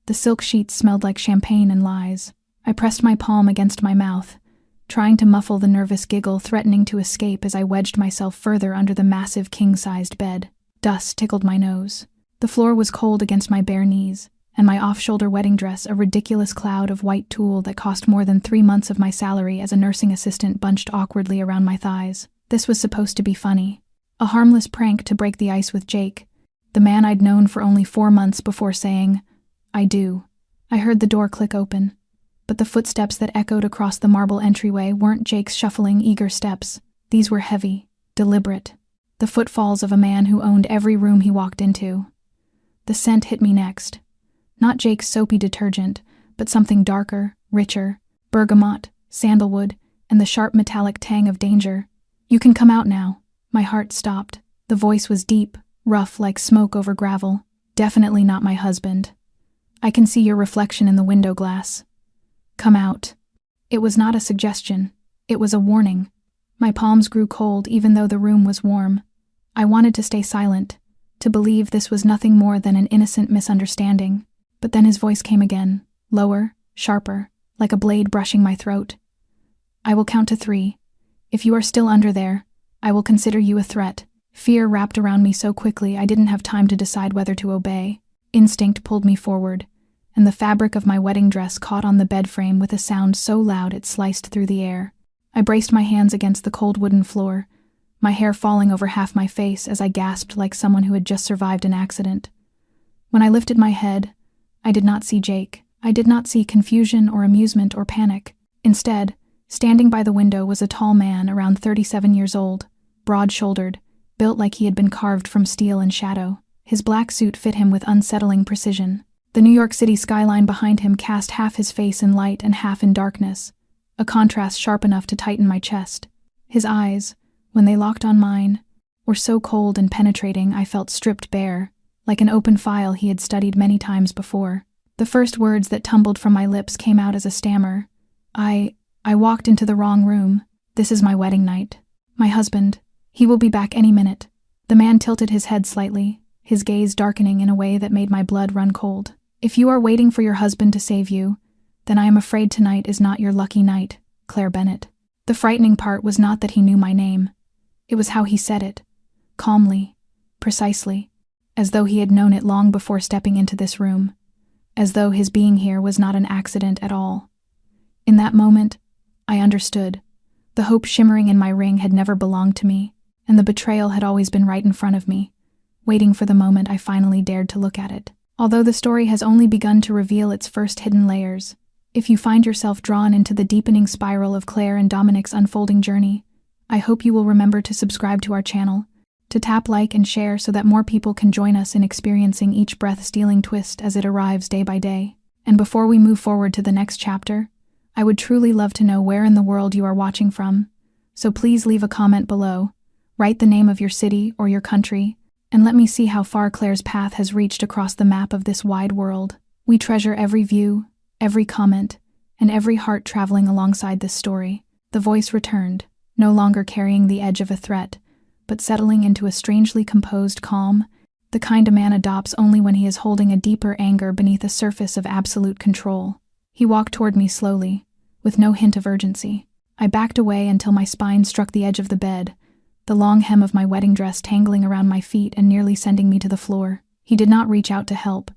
The silk sheets smelled like champagne and lies. I pressed my palm against my mouth, trying to muffle the nervous giggle threatening to escape as I wedged myself further under the massive king-sized bed. Dust tickled my nose. The floor was cold against my bare knees, and my off-shoulder wedding dress a ridiculous cloud of white tulle that cost more than 3 months of my salary as a nursing assistant bunched awkwardly around my thighs. This was supposed to be funny. A harmless prank to break the ice with Jake, the man I'd known for only 4 months before saying, "I do." I heard the door click open, but the footsteps that echoed across the marble entryway weren't Jake's shuffling, eager steps. These were heavy, deliberate, the footfalls of a man who owned every room he walked into. The scent hit me next. Not Jake's soapy detergent, but something darker, richer, bergamot, sandalwood, and the sharp metallic tang of danger. "You can come out now." My heart stopped. The voice was deep, rough like smoke over gravel. "Definitely not my husband. I can see your reflection in the window glass. Come out." It was not a suggestion. It was a warning. My palms grew cold even though the room was warm. I wanted to stay silent, to believe this was nothing more than an innocent misunderstanding. But then his voice came again, lower, sharper, like a blade brushing my throat. "I will count to 3. If you are still under there, I will consider you a threat." Fear wrapped around me so quickly I didn't have time to decide whether to obey. Instinct pulled me forward, and the fabric of my wedding dress caught on the bed frame with a sound so loud it sliced through the air. I braced my hands against the cold wooden floor, my hair falling over half my face as I gasped like someone who had just survived an accident. When I lifted my head, I did not see Jake. I did not see confusion or amusement or panic. Instead, standing by the window was a tall man around 37 years old, broad-shouldered, built like he had been carved from steel and shadow. His black suit fit him with unsettling precision. The New York City skyline behind him cast half his face in light and half in darkness, a contrast sharp enough to tighten my chest. His eyes, when they locked on mine, were so cold and penetrating I felt stripped bare, like an open file he had studied many times before. The first words that tumbled from my lips came out as a stammer. I walked into the wrong room. This is my wedding night. My husband, he will be back any minute." The man tilted his head slightly, his gaze darkening in a way that made my blood run cold. "If you are waiting for your husband to save you, then I am afraid tonight is not your lucky night, Claire Bennett." The frightening part was not that he knew my name. It was how he said it, calmly, precisely, as though he had known it long before stepping into this room, as though his being here was not an accident at all. In that moment, I understood. The hope shimmering in my ring had never belonged to me, and the betrayal had always been right in front of me, waiting for the moment I finally dared to look at it. Although the story has only begun to reveal its first hidden layers, if you find yourself drawn into the deepening spiral of Claire and Dominic's unfolding journey, I hope you will remember to subscribe to our channel, to tap like and share so that more people can join us in experiencing each breath-stealing twist as it arrives day by day. And before we move forward to the next chapter, I would truly love to know where in the world you are watching from, so please leave a comment below, write the name of your city or your country, and let me see how far Claire's path has reached across the map of this wide world. We treasure every view, every comment, and every heart traveling alongside this story. The voice returned, no longer carrying the edge of a threat, but settling into a strangely composed calm, the kind a man adopts only when he is holding a deeper anger beneath a surface of absolute control. He walked toward me slowly, with no hint of urgency. I backed away until my spine struck the edge of the bed, the long hem of my wedding dress tangling around my feet and nearly sending me to the floor. He did not reach out to help,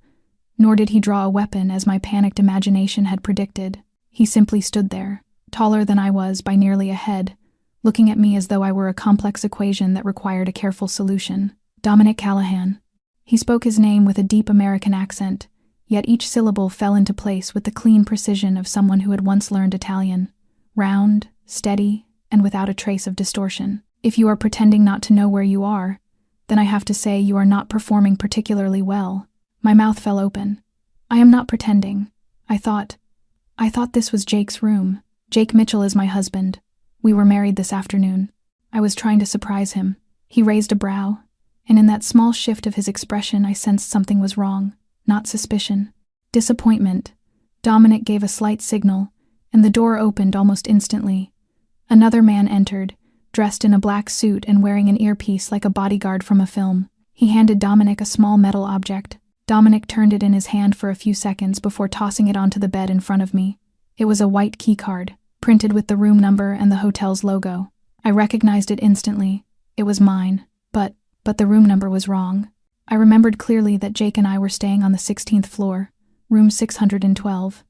nor did he draw a weapon as my panicked imagination had predicted. He simply stood there, taller than I was by nearly a head, looking at me as though I were a complex equation that required a careful solution. Dominic Callahan. He spoke his name with a deep American accent, yet each syllable fell into place with the clean precision of someone who had once learned Italian. Round, steady, and without a trace of distortion. If you are pretending not to know where you are, then I have to say you are not performing particularly well. My mouth fell open. I am not pretending. I thought this was Jake's room. Jake Mitchell is my husband. We were married this afternoon. I was trying to surprise him. He raised a brow, and in that small shift of his expression I sensed something was wrong. Not suspicion. Disappointment. Dominic gave a slight signal, and the door opened almost instantly. Another man entered, dressed in a black suit and wearing an earpiece like a bodyguard from a film. He handed Dominic a small metal object. Dominic turned it in his hand for a few seconds before tossing it onto the bed in front of me. It was a white keycard, printed with the room number and the hotel's logo. I recognized it instantly. It was mine, but the room number was wrong. I remembered clearly that Jake and I were staying on the 16th floor, room 612.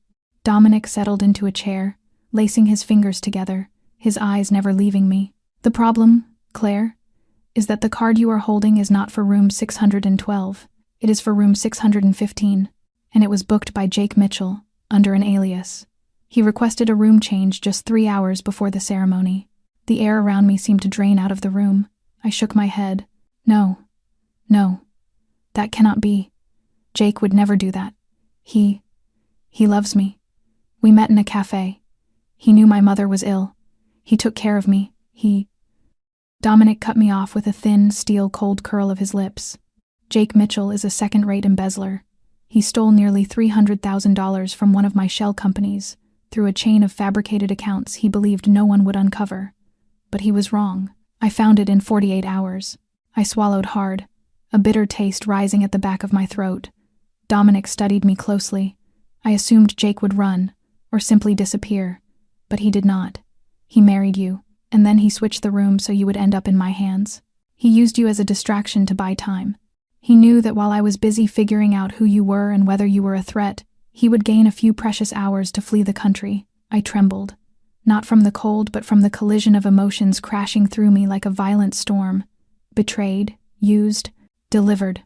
Dominic settled into a chair, lacing his fingers together, his eyes never leaving me. The problem, Claire, is that the card you are holding is not for room 612. It is for room 615, and it was booked by Jake Mitchell, under an alias. He requested a room change just 3 hours before the ceremony. The air around me seemed to drain out of the room. I shook my head. No, that cannot be. Jake would never do that. He loves me. We met in a cafe. He knew my mother was ill. He took care of me. Dominic cut me off with a thin, steel-cold curl of his lips. Jake Mitchell is a second-rate embezzler. He stole nearly $300,000 from one of my shell companies through a chain of fabricated accounts he believed no one would uncover. But he was wrong. I found it in 48 hours. I swallowed hard, a bitter taste rising at the back of my throat. Dominic studied me closely. I assumed Jake would run, or simply disappear, but he did not. He married you, and then he switched the room so you would end up in my hands. He used you as a distraction to buy time. He knew that while I was busy figuring out who you were and whether you were a threat, he would gain a few precious hours to flee the country. I trembled. Not from the cold, but from the collision of emotions crashing through me like a violent storm. Betrayed, used, delivered.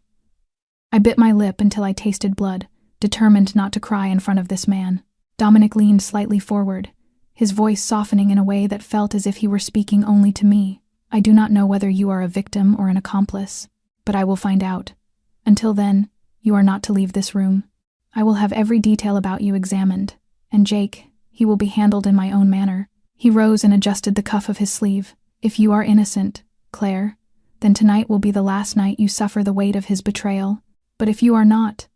I bit my lip until I tasted blood, determined not to cry in front of this man. Dominic leaned slightly forward, his voice softening in a way that felt as if he were speaking only to me. I do not know whether you are a victim or an accomplice, but I will find out. Until then, you are not to leave this room. I will have every detail about you examined, and Jake, he will be handled in my own manner. He rose and adjusted the cuff of his sleeve. If you are innocent, Claire, then tonight will be the last night you suffer the weight of his betrayal. But if you are not,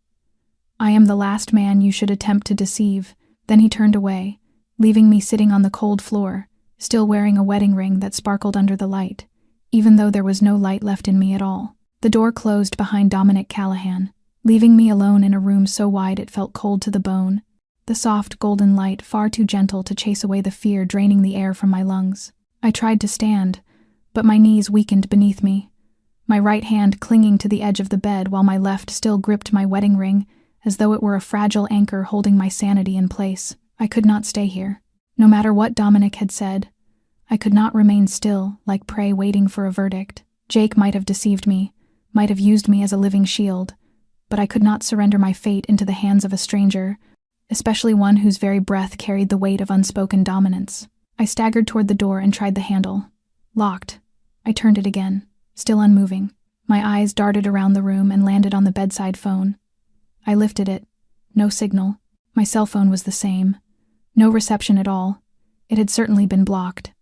I am the last man you should attempt to deceive. Then he turned away, leaving me sitting on the cold floor, still wearing a wedding ring that sparkled under the light, even though there was no light left in me at all. The door closed behind Dominic Callahan, leaving me alone in a room so wide it felt cold to the bone, the soft golden light far too gentle to chase away the fear draining the air from my lungs. I tried to stand, but my knees weakened beneath me, my right hand clinging to the edge of the bed while my left still gripped my wedding ring as though it were a fragile anchor holding my sanity in place. I could not stay here. No matter what Dominic had said, I could not remain still, like prey waiting for a verdict. Jake might have deceived me, might have used me as a living shield, but I could not surrender my fate into the hands of a stranger, especially one whose very breath carried the weight of unspoken dominance. I staggered toward the door and tried the handle. Locked. I turned it again, still unmoving. My eyes darted around the room and landed on the bedside phone. I lifted it. No signal. My cell phone was the same. No reception at all. It had certainly been blocked.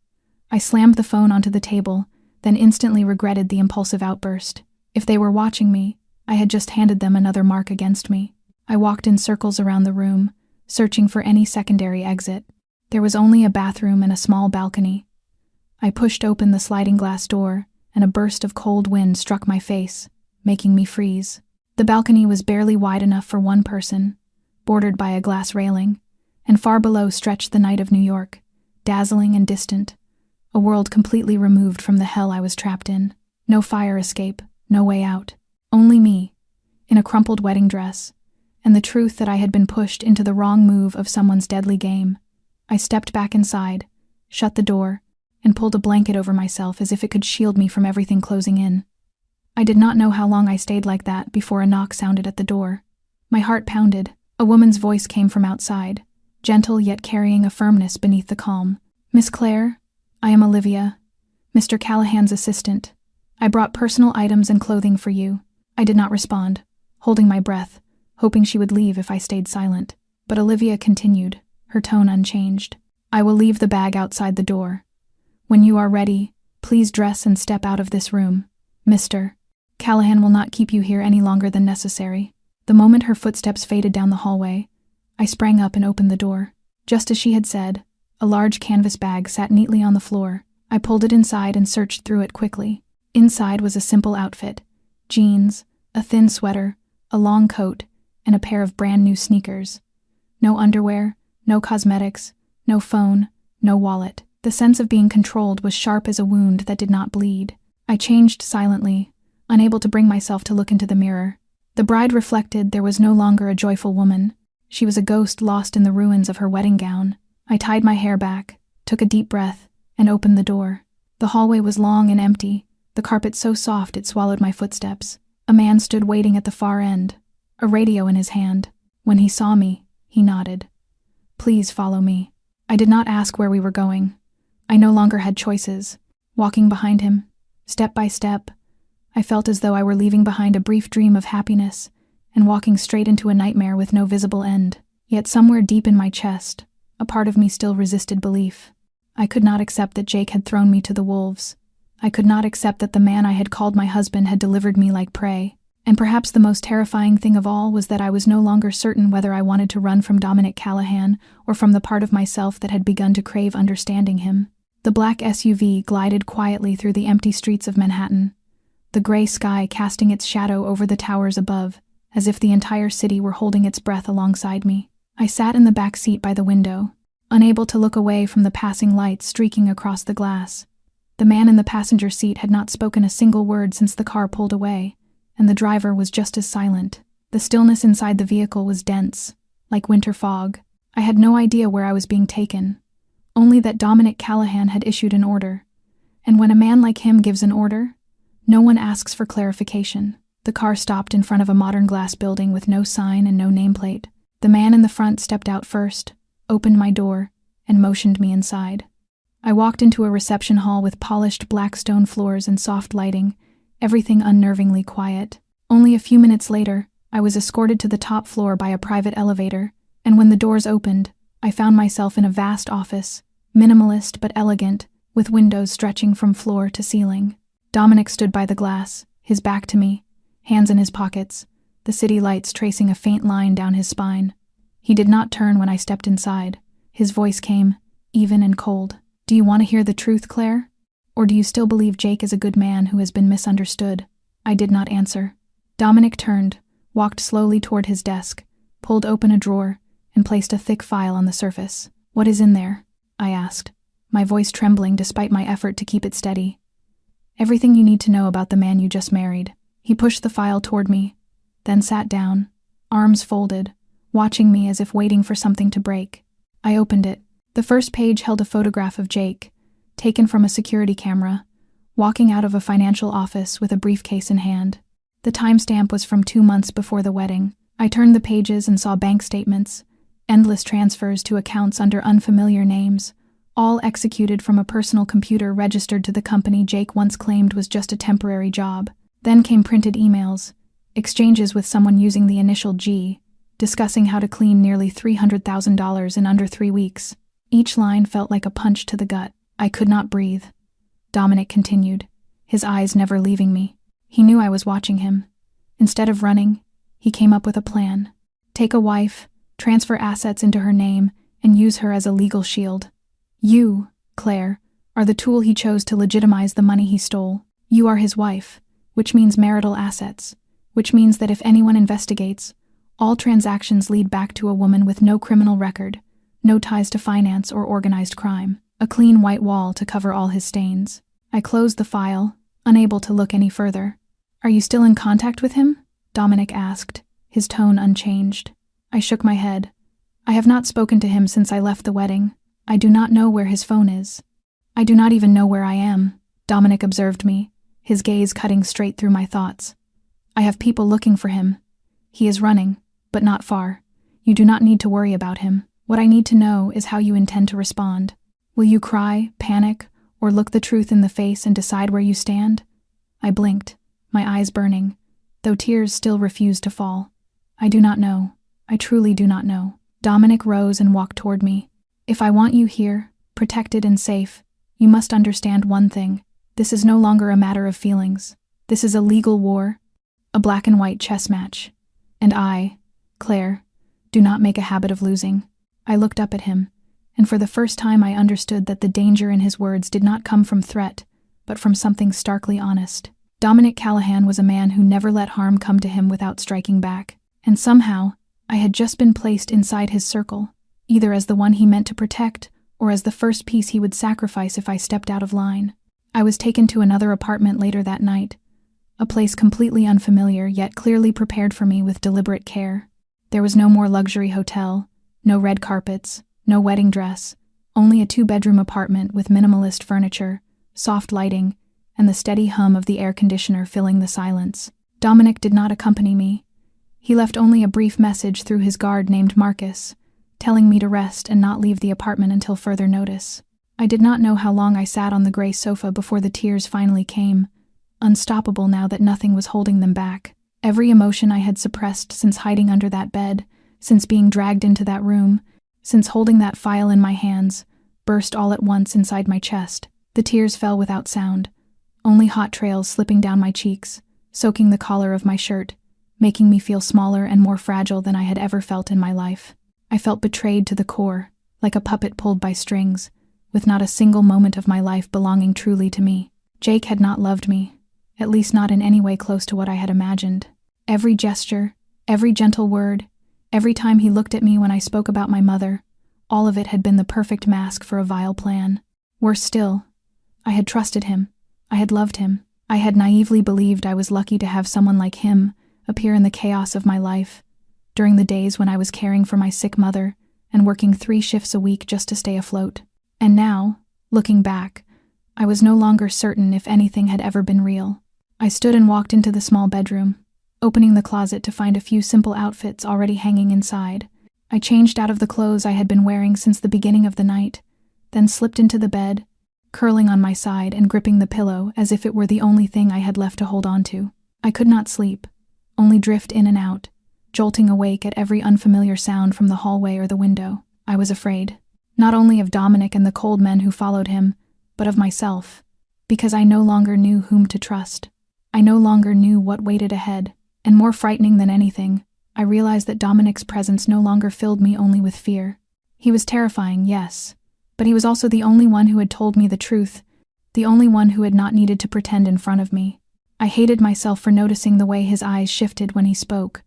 I slammed the phone onto the table, then instantly regretted the impulsive outburst. If they were watching me, I had just handed them another mark against me. I walked in circles around the room, searching for any secondary exit. There was only a bathroom and a small balcony. I pushed open the sliding glass door, and a burst of cold wind struck my face, making me freeze. The balcony was barely wide enough for one person, bordered by a glass railing, and far below stretched the night of New York, dazzling and distant, a world completely removed from the hell I was trapped in. No fire escape, no way out. Only me, in a crumpled wedding dress, and the truth that I had been pushed into the wrong move of someone's deadly game. I stepped back inside, shut the door, and pulled a blanket over myself as if it could shield me from everything closing in. I did not know how long I stayed like that before a knock sounded at the door. My heart pounded. A woman's voice came from outside, gentle yet carrying a firmness beneath the calm. "Miss Claire, I am Olivia, Mr. Callahan's assistant. I brought personal items and clothing for you." I did not respond, holding my breath, hoping she would leave if I stayed silent. But Olivia continued, her tone unchanged. "I will leave the bag outside the door. When you are ready, please dress and step out of this room. Mr. Callahan will not keep you here any longer than necessary." The moment her footsteps faded down the hallway, I sprang up and opened the door. Just as she had said, a large canvas bag sat neatly on the floor. I pulled it inside and searched through it quickly. Inside was a simple outfit: jeans, a thin sweater, a long coat, and a pair of brand new sneakers. No underwear, no cosmetics, no phone, no wallet. The sense of being controlled was sharp as a wound that did not bleed. I changed silently, unable to bring myself to look into the mirror. The bride reflected there was no longer a joyful woman. She was a ghost lost in the ruins of her wedding gown. I tied my hair back, took a deep breath, and opened the door. The hallway was long and empty, the carpet so soft it swallowed my footsteps. A man stood waiting at the far end, a radio in his hand. When he saw me, he nodded. "Please follow me." I did not ask where we were going. I no longer had choices. Walking behind him, step by step, I felt as though I were leaving behind a brief dream of happiness and walking straight into a nightmare with no visible end. Yet somewhere deep in my chest, a part of me still resisted belief. I could not accept that Jake had thrown me to the wolves. I could not accept that the man I had called my husband had delivered me like prey. And perhaps the most terrifying thing of all was that I was no longer certain whether I wanted to run from Dominic Callahan or from the part of myself that had begun to crave understanding him. The black SUV glided quietly through the empty streets of Manhattan, the gray sky casting its shadow over the towers above, as if the entire city were holding its breath alongside me. I sat in the back seat by the window, unable to look away from the passing lights streaking across the glass. The man in the passenger seat had not spoken a single word since the car pulled away, and the driver was just as silent. The stillness inside the vehicle was dense, like winter fog. I had no idea where I was being taken, only that Dominic Callahan had issued an order. And when a man like him gives an order, no one asks for clarification. The car stopped in front of a modern glass building with no sign and no nameplate. The man in the front stepped out first, opened my door, and motioned me inside. I walked into a reception hall with polished black stone floors and soft lighting, everything unnervingly quiet. Only a few minutes later, I was escorted to the top floor by a private elevator, and when the doors opened, I found myself in a vast office, minimalist but elegant, with windows stretching from floor to ceiling. Dominic stood by the glass, his back to me, hands in his pockets, the city lights tracing a faint line down his spine. He did not turn when I stepped inside. His voice came, even and cold. "Do you want to hear the truth, Claire? Or do you still believe Jake is a good man who has been misunderstood?" I did not answer. Dominic turned, walked slowly toward his desk, pulled open a drawer, and placed a thick file on the surface. "What is in there?" I asked, my voice trembling despite my effort to keep it steady. "Everything you need to know about the man you just married." He pushed the file toward me, then sat down, arms folded, watching me as if waiting for something to break. I opened it. The first page held a photograph of Jake, taken from a security camera, walking out of a financial office with a briefcase in hand. The timestamp was from 2 months before the wedding. I turned the pages and saw bank statements, endless transfers to accounts under unfamiliar names, all executed from a personal computer registered to the company Jake once claimed was just a temporary job. Then came printed emails, exchanges with someone using the initial G, discussing how to clean nearly $300,000 in under 3 weeks. Each line felt like a punch to the gut. I could not breathe. Dominic continued, his eyes never leaving me. He knew I was watching him. Instead of running, he came up with a plan. Take a wife, transfer assets into her name, and use her as a legal shield. You, Claire, are the tool he chose to legitimize the money he stole. You are his wife, which means marital assets, which means that if anyone investigates, all transactions lead back to a woman with no criminal record, no ties to finance or organized crime, a clean white wall to cover all his stains. I closed the file, unable to look any further. "Are you still in contact with him?" Dominic asked, his tone unchanged. I shook my head. "I have not spoken to him since I left the wedding. I do not know where his phone is. I do not even know where I am." Dominic observed me, his gaze cutting straight through my thoughts. "I have people looking for him. He is running, but not far. You do not need to worry about him. What I need to know is how you intend to respond. Will you cry, panic, or look the truth in the face and decide where you stand?" I blinked, my eyes burning, though tears still refused to fall. "I do not know. I truly do not know." Dominic rose and walked toward me. "If I want you here, protected and safe, you must understand one thing. This is no longer a matter of feelings. This is a legal war, a black and white chess match. And I, Claire, do not make a habit of losing." I looked up at him, and for the first time I understood that the danger in his words did not come from threat, but from something starkly honest. Dominic Callahan was a man who never let harm come to him without striking back. And somehow, I had just been placed inside his circle, either as the one he meant to protect or as the first piece he would sacrifice if I stepped out of line. I was taken to another apartment later that night, a place completely unfamiliar yet clearly prepared for me with deliberate care. There was no more luxury hotel, no red carpets, no wedding dress, only a 2-bedroom apartment with minimalist furniture, soft lighting, and the steady hum of the air conditioner filling the silence. Dominic did not accompany me. He left only a brief message through his guard named Marcus, telling me to rest and not leave the apartment until further notice. I did not know how long I sat on the gray sofa before the tears finally came, unstoppable now that nothing was holding them back. Every emotion I had suppressed since hiding under that bed, since being dragged into that room, since holding that file in my hands, burst all at once inside my chest. The tears fell without sound, only hot trails slipping down my cheeks, soaking the collar of my shirt, making me feel smaller and more fragile than I had ever felt in my life. I felt betrayed to the core, like a puppet pulled by strings, with not a single moment of my life belonging truly to me. Jake had not loved me, at least not in any way close to what I had imagined. Every gesture, every gentle word, every time he looked at me when I spoke about my mother, all of it had been the perfect mask for a vile plan. Worse still, I had trusted him. I had loved him. I had naively believed I was lucky to have someone like him appear in the chaos of my life, during the days when I was caring for my sick mother and working 3 shifts a week just to stay afloat. And now, looking back, I was no longer certain if anything had ever been real. I stood and walked into the small bedroom, opening the closet to find a few simple outfits already hanging inside. I changed out of the clothes I had been wearing since the beginning of the night, then slipped into the bed, curling on my side and gripping the pillow as if it were the only thing I had left to hold on to. I could not sleep, only drift in and out, jolting awake at every unfamiliar sound from the hallway or the window. I was afraid, not only of Dominic and the cold men who followed him, but of myself, because I no longer knew whom to trust. I no longer knew what waited ahead, and more frightening than anything, I realized that Dominic's presence no longer filled me only with fear. He was terrifying, yes, but he was also the only one who had told me the truth, the only one who had not needed to pretend in front of me. I hated myself for noticing the way his eyes shifted when he spoke,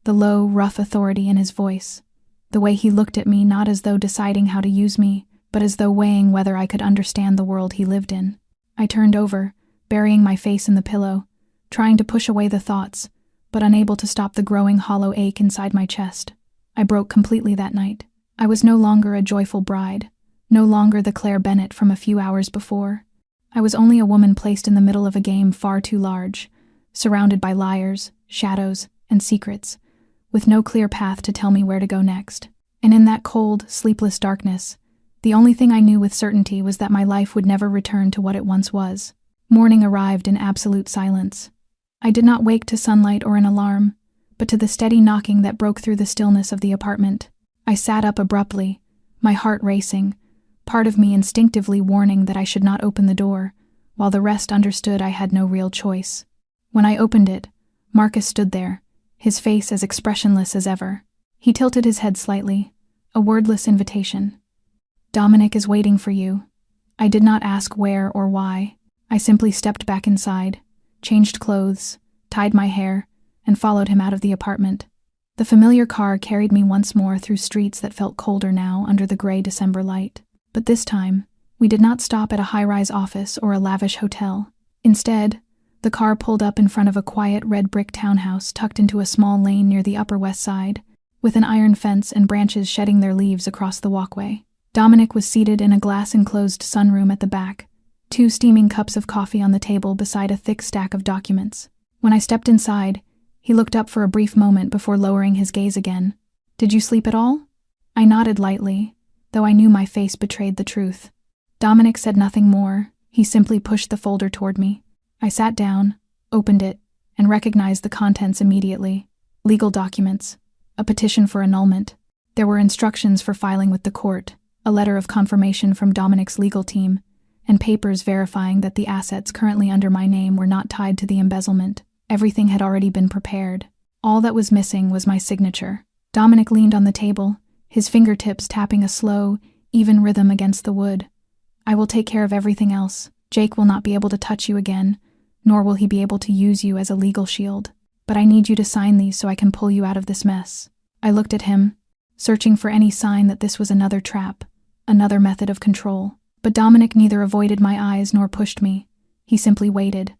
the low, rough authority in his voice, the way he looked at me not as though deciding how to use me, but as though weighing whether I could understand the world he lived in. I turned over, burying my face in the pillow, trying to push away the thoughts, but unable to stop the growing hollow ache inside my chest. I broke completely that night. I was no longer a joyful bride, no longer the Claire Bennett from a few hours before. I was only a woman placed in the middle of a game far too large, surrounded by liars, shadows, and secrets, with no clear path to tell me where to go next. And in that cold, sleepless darkness, the only thing I knew with certainty was that my life would never return to what it once was. Morning arrived in absolute silence. I did not wake to sunlight or an alarm, but to the steady knocking that broke through the stillness of the apartment. I sat up abruptly, my heart racing, part of me instinctively warning that I should not open the door, while the rest understood I had no real choice. When I opened it, Marcus stood there, his face as expressionless as ever. He tilted his head slightly, a wordless invitation. "Dominic is waiting for you." I did not ask where or why. I simply stepped back inside, changed clothes, tied my hair, and followed him out of the apartment. The familiar car carried me once more through streets that felt colder now under the gray December light. But this time, we did not stop at a high-rise office or a lavish hotel. Instead, the car pulled up in front of a quiet red brick townhouse tucked into a small lane near the Upper West Side, with an iron fence and branches shedding their leaves across the walkway. Dominic was seated in a glass-enclosed sunroom at the back, 2 steaming cups of coffee on the table beside a thick stack of documents. When I stepped inside, he looked up for a brief moment before lowering his gaze again. "Did you sleep at all?" I nodded lightly, though I knew my face betrayed the truth. Dominic said nothing more. He simply pushed the folder toward me. I sat down, opened it, and recognized the contents immediately. Legal documents, a petition for annulment. There were instructions for filing with the court, a letter of confirmation from Dominic's legal team, and papers verifying that the assets currently under my name were not tied to the embezzlement. Everything had already been prepared. All that was missing was my signature. Dominic leaned on the table, his fingertips tapping a slow, even rhythm against the wood. "I will take care of everything else. Jake will not be able to touch you again, nor will he be able to use you as a legal shield. But I need you to sign these so I can pull you out of this mess." I looked at him, searching for any sign that this was another trap, another method of control. But Dominic neither avoided my eyes nor pushed me. He simply waited.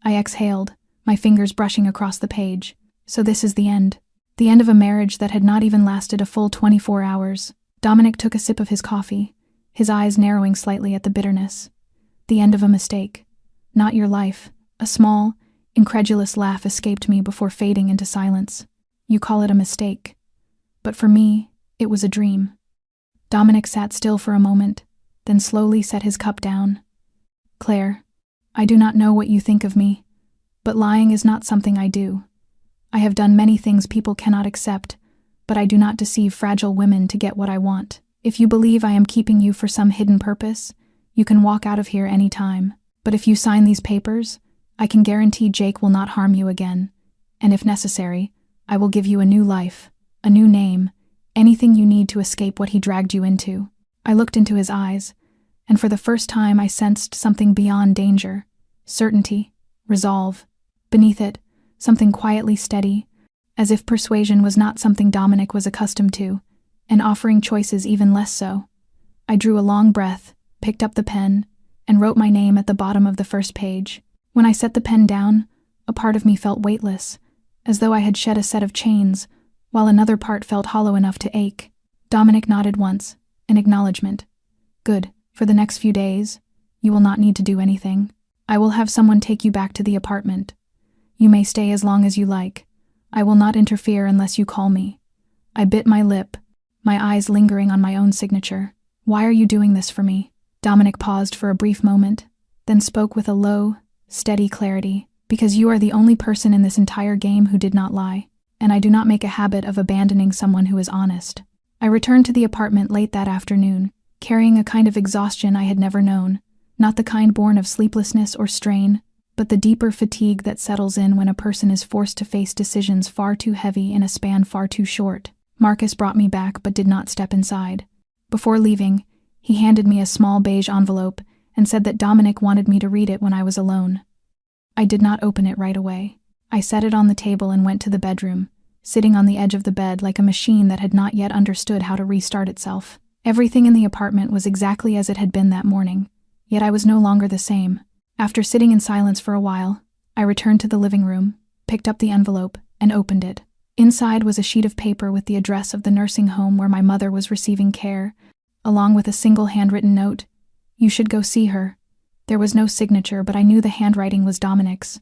I exhaled, my fingers brushing across the page. So this is the end. The end of a marriage that had not even lasted a full 24 hours. Dominic took a sip of his coffee, his eyes narrowing slightly at the bitterness. The end of a mistake. Not your life. A small, incredulous laugh escaped me before fading into silence. You call it a mistake. But for me, it was a dream. Dominic sat still for a moment, then slowly set his cup down. "Claire, I do not know what you think of me, but lying is not something I do. I have done many things people cannot accept, but I do not deceive fragile women to get what I want. If you believe I am keeping you for some hidden purpose, you can walk out of here any time. But if you sign these papers, I can guarantee Jake will not harm you again, and if necessary, I will give you a new life, a new name, anything you need to escape what he dragged you into." I looked into his eyes, and for the first time I sensed something beyond danger. Certainty, resolve. Beneath it, something quietly steady, as if persuasion was not something Dominic was accustomed to, and offering choices even less so. I drew a long breath, picked up the pen, and wrote my name at the bottom of the first page. When I set the pen down, a part of me felt weightless, as though I had shed a set of chains, while another part felt hollow enough to ache. Dominic nodded once, in acknowledgement. "Good. For the next few days, you will not need to do anything. I will have someone take you back to the apartment. You may stay as long as you like. I will not interfere unless you call me." I bit my lip, my eyes lingering on my own signature. "Why are you doing this for me?" Dominic paused for a brief moment, then spoke with a low, steady clarity. "Because you are the only person in this entire game who did not lie, and I do not make a habit of abandoning someone who is honest." I returned to the apartment late that afternoon, carrying a kind of exhaustion I had never known, not the kind born of sleeplessness or strain, but the deeper fatigue that settles in when a person is forced to face decisions far too heavy in a span far too short. Marcus brought me back but did not step inside. Before leaving, he handed me a small beige envelope and said that Dominic wanted me to read it when I was alone. I did not open it right away. I set it on the table and went to the bedroom, sitting on the edge of the bed like a machine that had not yet understood how to restart itself. Everything in the apartment was exactly as it had been that morning, yet I was no longer the same. After sitting in silence for a while, I returned to the living room, picked up the envelope, and opened it. Inside was a sheet of paper with the address of the nursing home where my mother was receiving care, along with a single handwritten note. "You should go see her." There was no signature, but I knew the handwriting was Dominic's.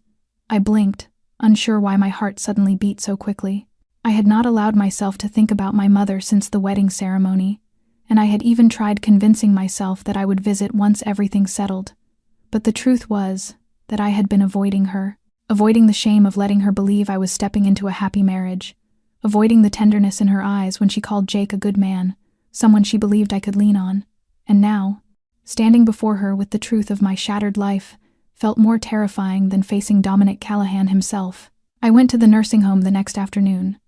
I blinked, unsure why my heart suddenly beat so quickly. I had not allowed myself to think about my mother since the wedding ceremony, and I had even tried convincing myself that I would visit once everything settled. But the truth was that I had been avoiding her, avoiding the shame of letting her believe I was stepping into a happy marriage, avoiding the tenderness in her eyes when she called Jake a good man, someone she believed I could lean on. And now, standing before her with the truth of my shattered life, felt more terrifying than facing Dominic Callahan himself. I went to the nursing home the next afternoon,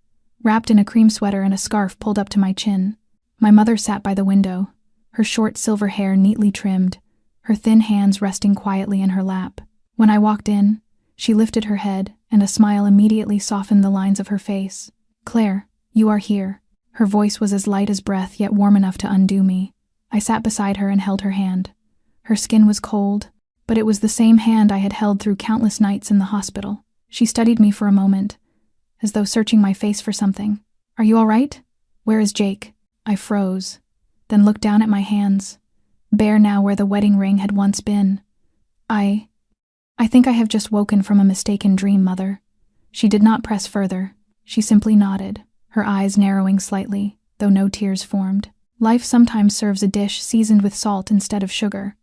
wrapped in a cream sweater and a scarf pulled up to my chin. My mother sat by the window, her short silver hair neatly trimmed, her thin hands resting quietly in her lap. When I walked in, she lifted her head, and a smile immediately softened the lines of her face. "Claire, you are here." Her voice was as light as breath, yet warm enough to undo me. I sat beside her and held her hand. Her skin was cold, but it was the same hand I had held through countless nights in the hospital. She studied me for a moment, as though searching my face for something. "Are you all right? Where is Jake?" I froze, then looked down at my hands, bare now where the wedding ring had once been. I think I have just woken from a mistaken dream, Mother." She did not press further. She simply nodded, her eyes narrowing slightly, though no tears formed. "Life sometimes serves a dish seasoned with salt instead of sugar.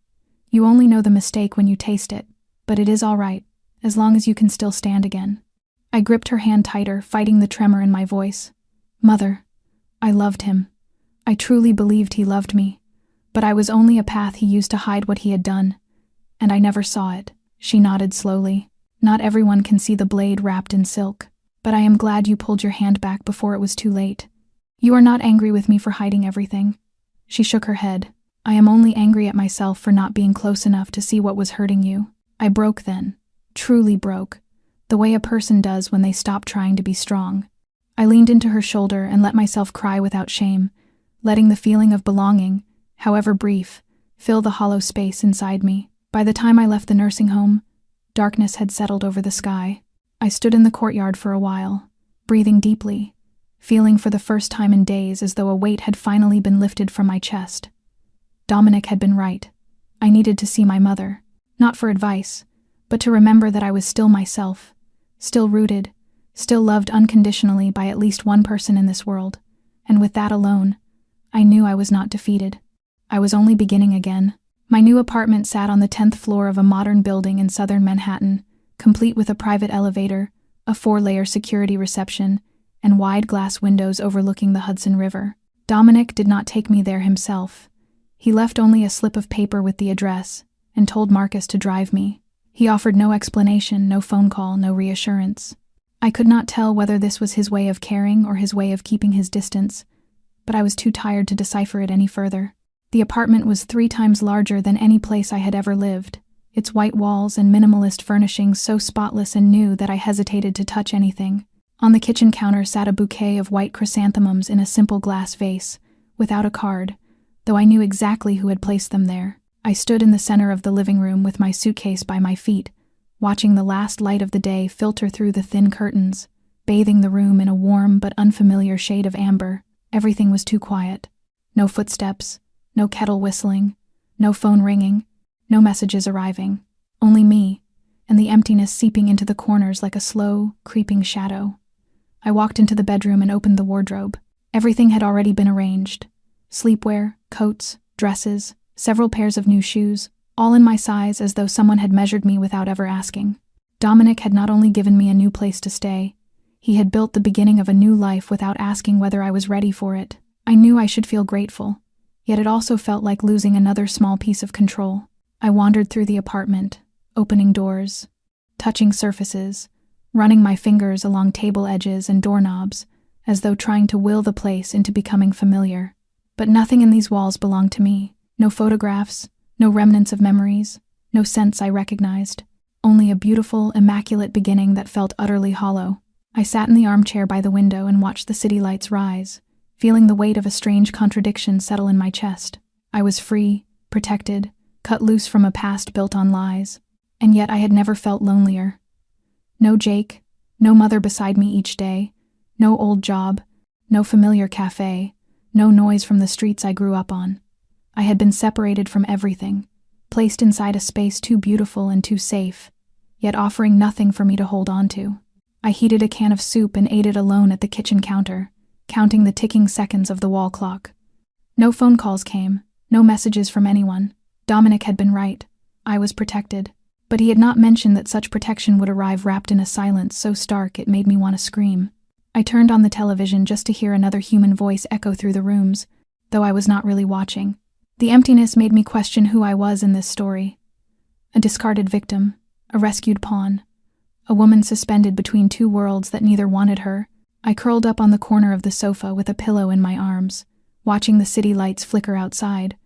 You only know the mistake when you taste it, but it is all right, as long as you can still stand again." I gripped her hand tighter, fighting the tremor in my voice. "Mother, I loved him. I truly believed he loved me, but I was only a path he used to hide what he had done, and I never saw it." She nodded slowly. "Not everyone can see the blade wrapped in silk, but I am glad you pulled your hand back before it was too late. You are not angry with me for hiding everything." She shook her head. "I am only angry at myself for not being close enough to see what was hurting you. I broke then, truly broke, the way a person does when they stop trying to be strong. I leaned into her shoulder and let myself cry without shame, letting the feeling of belonging, however brief, fill the hollow space inside me. By the time I left the nursing home, darkness had settled over the sky. I stood in the courtyard for a while, breathing deeply, feeling for the first time in days as though a weight had finally been lifted from my chest. Dominic had been right. I needed to see my mother, not for advice, but to remember that I was still myself, still rooted, still loved unconditionally by at least one person in this world, and with that alone, I knew I was not defeated. I was only beginning again. My new apartment sat on the 10th floor of a modern building in southern Manhattan, complete with a private elevator, a 4-layer security reception, and wide glass windows overlooking the Hudson River. Dominic did not take me there himself. He left only a slip of paper with the address, and told Marcus to drive me. He offered no explanation, no phone call, no reassurance. I could not tell whether this was his way of caring or his way of keeping his distance, but I was too tired to decipher it any further. The apartment was 3 times larger than any place I had ever lived, its white walls and minimalist furnishings so spotless and new that I hesitated to touch anything. On the kitchen counter sat a bouquet of white chrysanthemums in a simple glass vase, without a card, though I knew exactly who had placed them there. I stood in the center of the living room with my suitcase by my feet, watching the last light of the day filter through the thin curtains, bathing the room in a warm but unfamiliar shade of amber. Everything was too quiet. No footsteps, no kettle whistling, no phone ringing, no messages arriving. Only me, and the emptiness seeping into the corners like a slow, creeping shadow. I walked into the bedroom and opened the wardrobe. Everything had already been arranged. Sleepwear, coats, dresses, several pairs of new shoes, all in my size as though someone had measured me without ever asking. Dominic had not only given me a new place to stay, he had built the beginning of a new life without asking whether I was ready for it. I knew I should feel grateful, yet it also felt like losing another small piece of control. I wandered through the apartment, opening doors, touching surfaces, running my fingers along table edges and doorknobs, as though trying to will the place into becoming familiar. But nothing in these walls belonged to me. No photographs, no remnants of memories, no scents I recognized. Only a beautiful, immaculate beginning that felt utterly hollow. I sat in the armchair by the window and watched the city lights rise, feeling the weight of a strange contradiction settle in my chest. I was free, protected, cut loose from a past built on lies, and yet I had never felt lonelier. No Jake, no mother beside me each day, no old job, no familiar cafe, no noise from the streets I grew up on. I had been separated from everything, placed inside a space too beautiful and too safe, yet offering nothing for me to hold on to. I heated a can of soup and ate it alone at the kitchen counter, counting the ticking seconds of the wall clock. No phone calls came, no messages from anyone. Dominic had been right. I was protected. But he had not mentioned that such protection would arrive wrapped in a silence so stark it made me want to scream. I turned on the television just to hear another human voice echo through the rooms, though I was not really watching. The emptiness made me question who I was in this story. A discarded victim, a rescued pawn, a woman suspended between 2 worlds that neither wanted her. I curled up on the corner of the sofa with a pillow in my arms, watching the city lights flicker outside,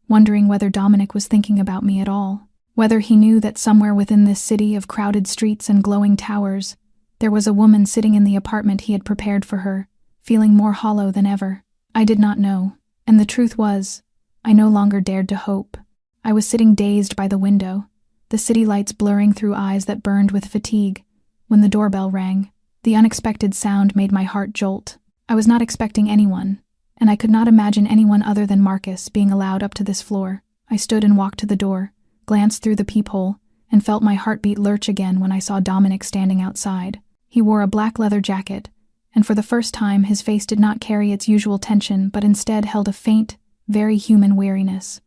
wondering whether Dominic was thinking about me at all. Whether he knew that somewhere within this city of crowded streets and glowing towers, there was a woman sitting in the apartment he had prepared for her, feeling more hollow than ever. I did not know, and the truth was, I no longer dared to hope. I was sitting dazed by the window, the city lights blurring through eyes that burned with fatigue, when the doorbell rang. The unexpected sound made my heart jolt. I was not expecting anyone, and I could not imagine anyone other than Marcus being allowed up to this floor. I stood and walked to the door, glanced through the peephole, and felt my heartbeat lurch again when I saw Dominic standing outside. He wore a black leather jacket, and for the first time his face did not carry its usual tension but instead held a faint, very human weariness.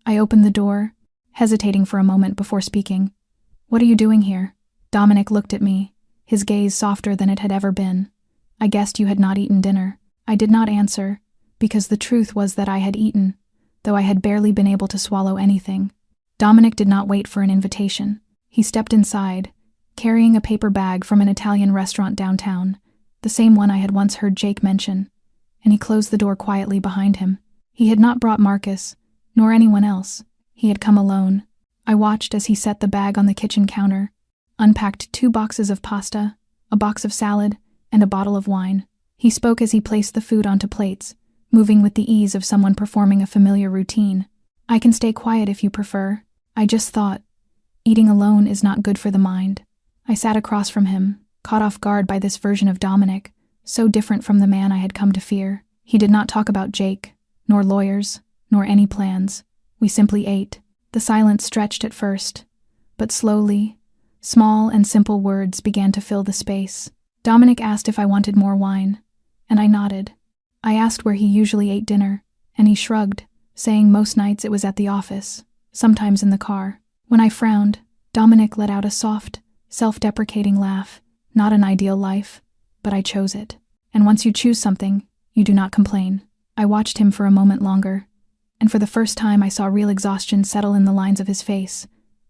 I opened the door, hesitating for a moment before speaking. "What are you doing here?" Dominic looked at me, his gaze softer than it had ever been. "I guessed you had not eaten dinner." I did not answer, because the truth was that I had eaten, though I had barely been able to swallow anything. Dominic did not wait for an invitation. He stepped inside, carrying a paper bag from an Italian restaurant downtown, the same one I had once heard Jake mention, and he closed the door quietly behind him. He had not brought Marcus, nor anyone else. He had come alone. I watched as he set the bag on the kitchen counter, unpacked 2 boxes of pasta, a box of salad, and a bottle of wine. He spoke as he placed the food onto plates, moving with the ease of someone performing a familiar routine. I can stay quiet if you prefer. I just thought, eating alone is not good for the mind. I sat across from him, caught off guard by this version of Dominic, so different from the man I had come to fear. He did not talk about Jake, nor lawyers, nor any plans. We simply ate. The silence stretched at first, but slowly, small and simple words began to fill the space. Dominic asked if I wanted more wine, and I nodded. I asked where he usually ate dinner, and he shrugged, saying most nights it was at the office, sometimes in the car. When I frowned, Dominic let out a soft, self-deprecating laugh. Not an ideal life, but I chose it. And once you choose something, you do not complain. I watched him for a moment longer, and for the first time I saw real exhaustion settle in the lines of his face,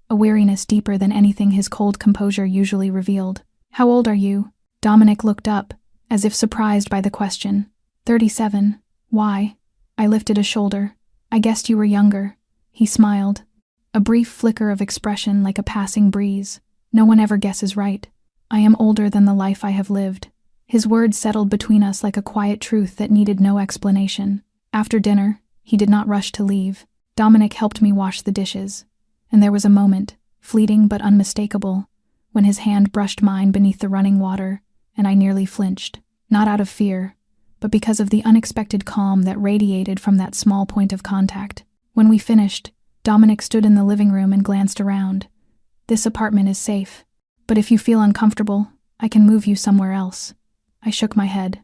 a weariness deeper than anything his cold composure usually revealed. "How old are you?" Dominic looked up, as if surprised by the question. 37. Why? I lifted a shoulder. "I guessed you were younger." He smiled, a brief flicker of expression like a passing breeze. "No one ever guesses right. I am older than the life I have lived." His words settled between us like a quiet truth that needed no explanation. After dinner, he did not rush to leave. Dominic helped me wash the dishes, and there was a moment, fleeting but unmistakable, when his hand brushed mine beneath the running water, and I nearly flinched, not out of fear, but because of the unexpected calm that radiated from that small point of contact. When we finished, Dominic stood in the living room and glanced around. "This apartment is safe, but if you feel uncomfortable, I can move you somewhere else." I shook my head.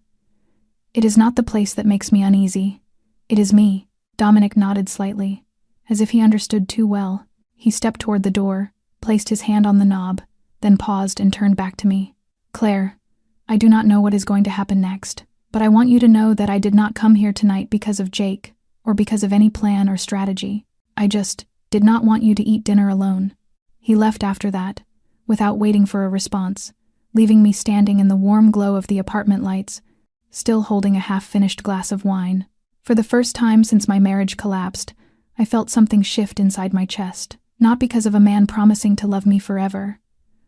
"It is not the place that makes me uneasy. It is me." Dominic nodded slightly, as if he understood too well. He stepped toward the door, placed his hand on the knob, then paused and turned back to me. "Claire, I do not know what is going to happen next, but I want you to know that I did not come here tonight because of Jake, or because of any plan or strategy. I just did not want you to eat dinner alone." He left after that, without waiting for a response, leaving me standing in the warm glow of the apartment lights, still holding a half-finished glass of wine. For the first time since my marriage collapsed, I felt something shift inside my chest, not because of a man promising to love me forever,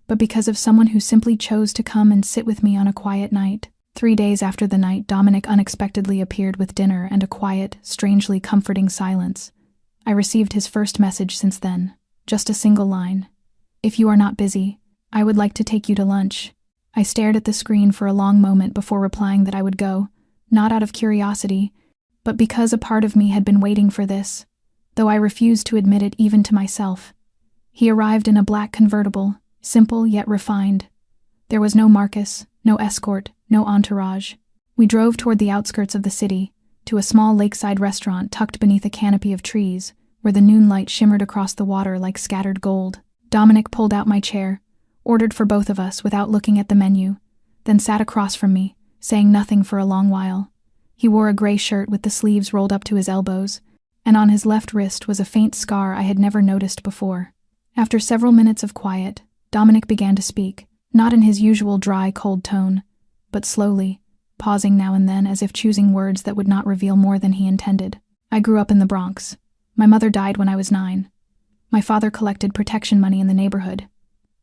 but because of someone who simply chose to come and sit with me on a quiet night. 3 days after the night Dominic unexpectedly appeared with dinner and a quiet, strangely comforting silence, I received his first message since then, just a single line. "If you are not busy, I would like to take you to lunch." I stared at the screen for a long moment before replying that I would go, not out of curiosity, but because a part of me had been waiting for this, though I refused to admit it even to myself. He arrived in a black convertible, simple yet refined. There was no Marcus, no escort, no entourage. We drove toward the outskirts of the city, to a small lakeside restaurant tucked beneath a canopy of trees, where the noon light shimmered across the water like scattered gold. Dominic pulled out my chair, ordered for both of us without looking at the menu, then sat across from me, saying nothing for a long while. He wore a gray shirt with the sleeves rolled up to his elbows, and on his left wrist was a faint scar I had never noticed before. After several minutes of quiet, Dominic began to speak, not in his usual dry, cold tone, but slowly, pausing now and then as if choosing words that would not reveal more than he intended. "I grew up in the Bronx. My mother died when I was 9. My father collected protection money in the neighborhood.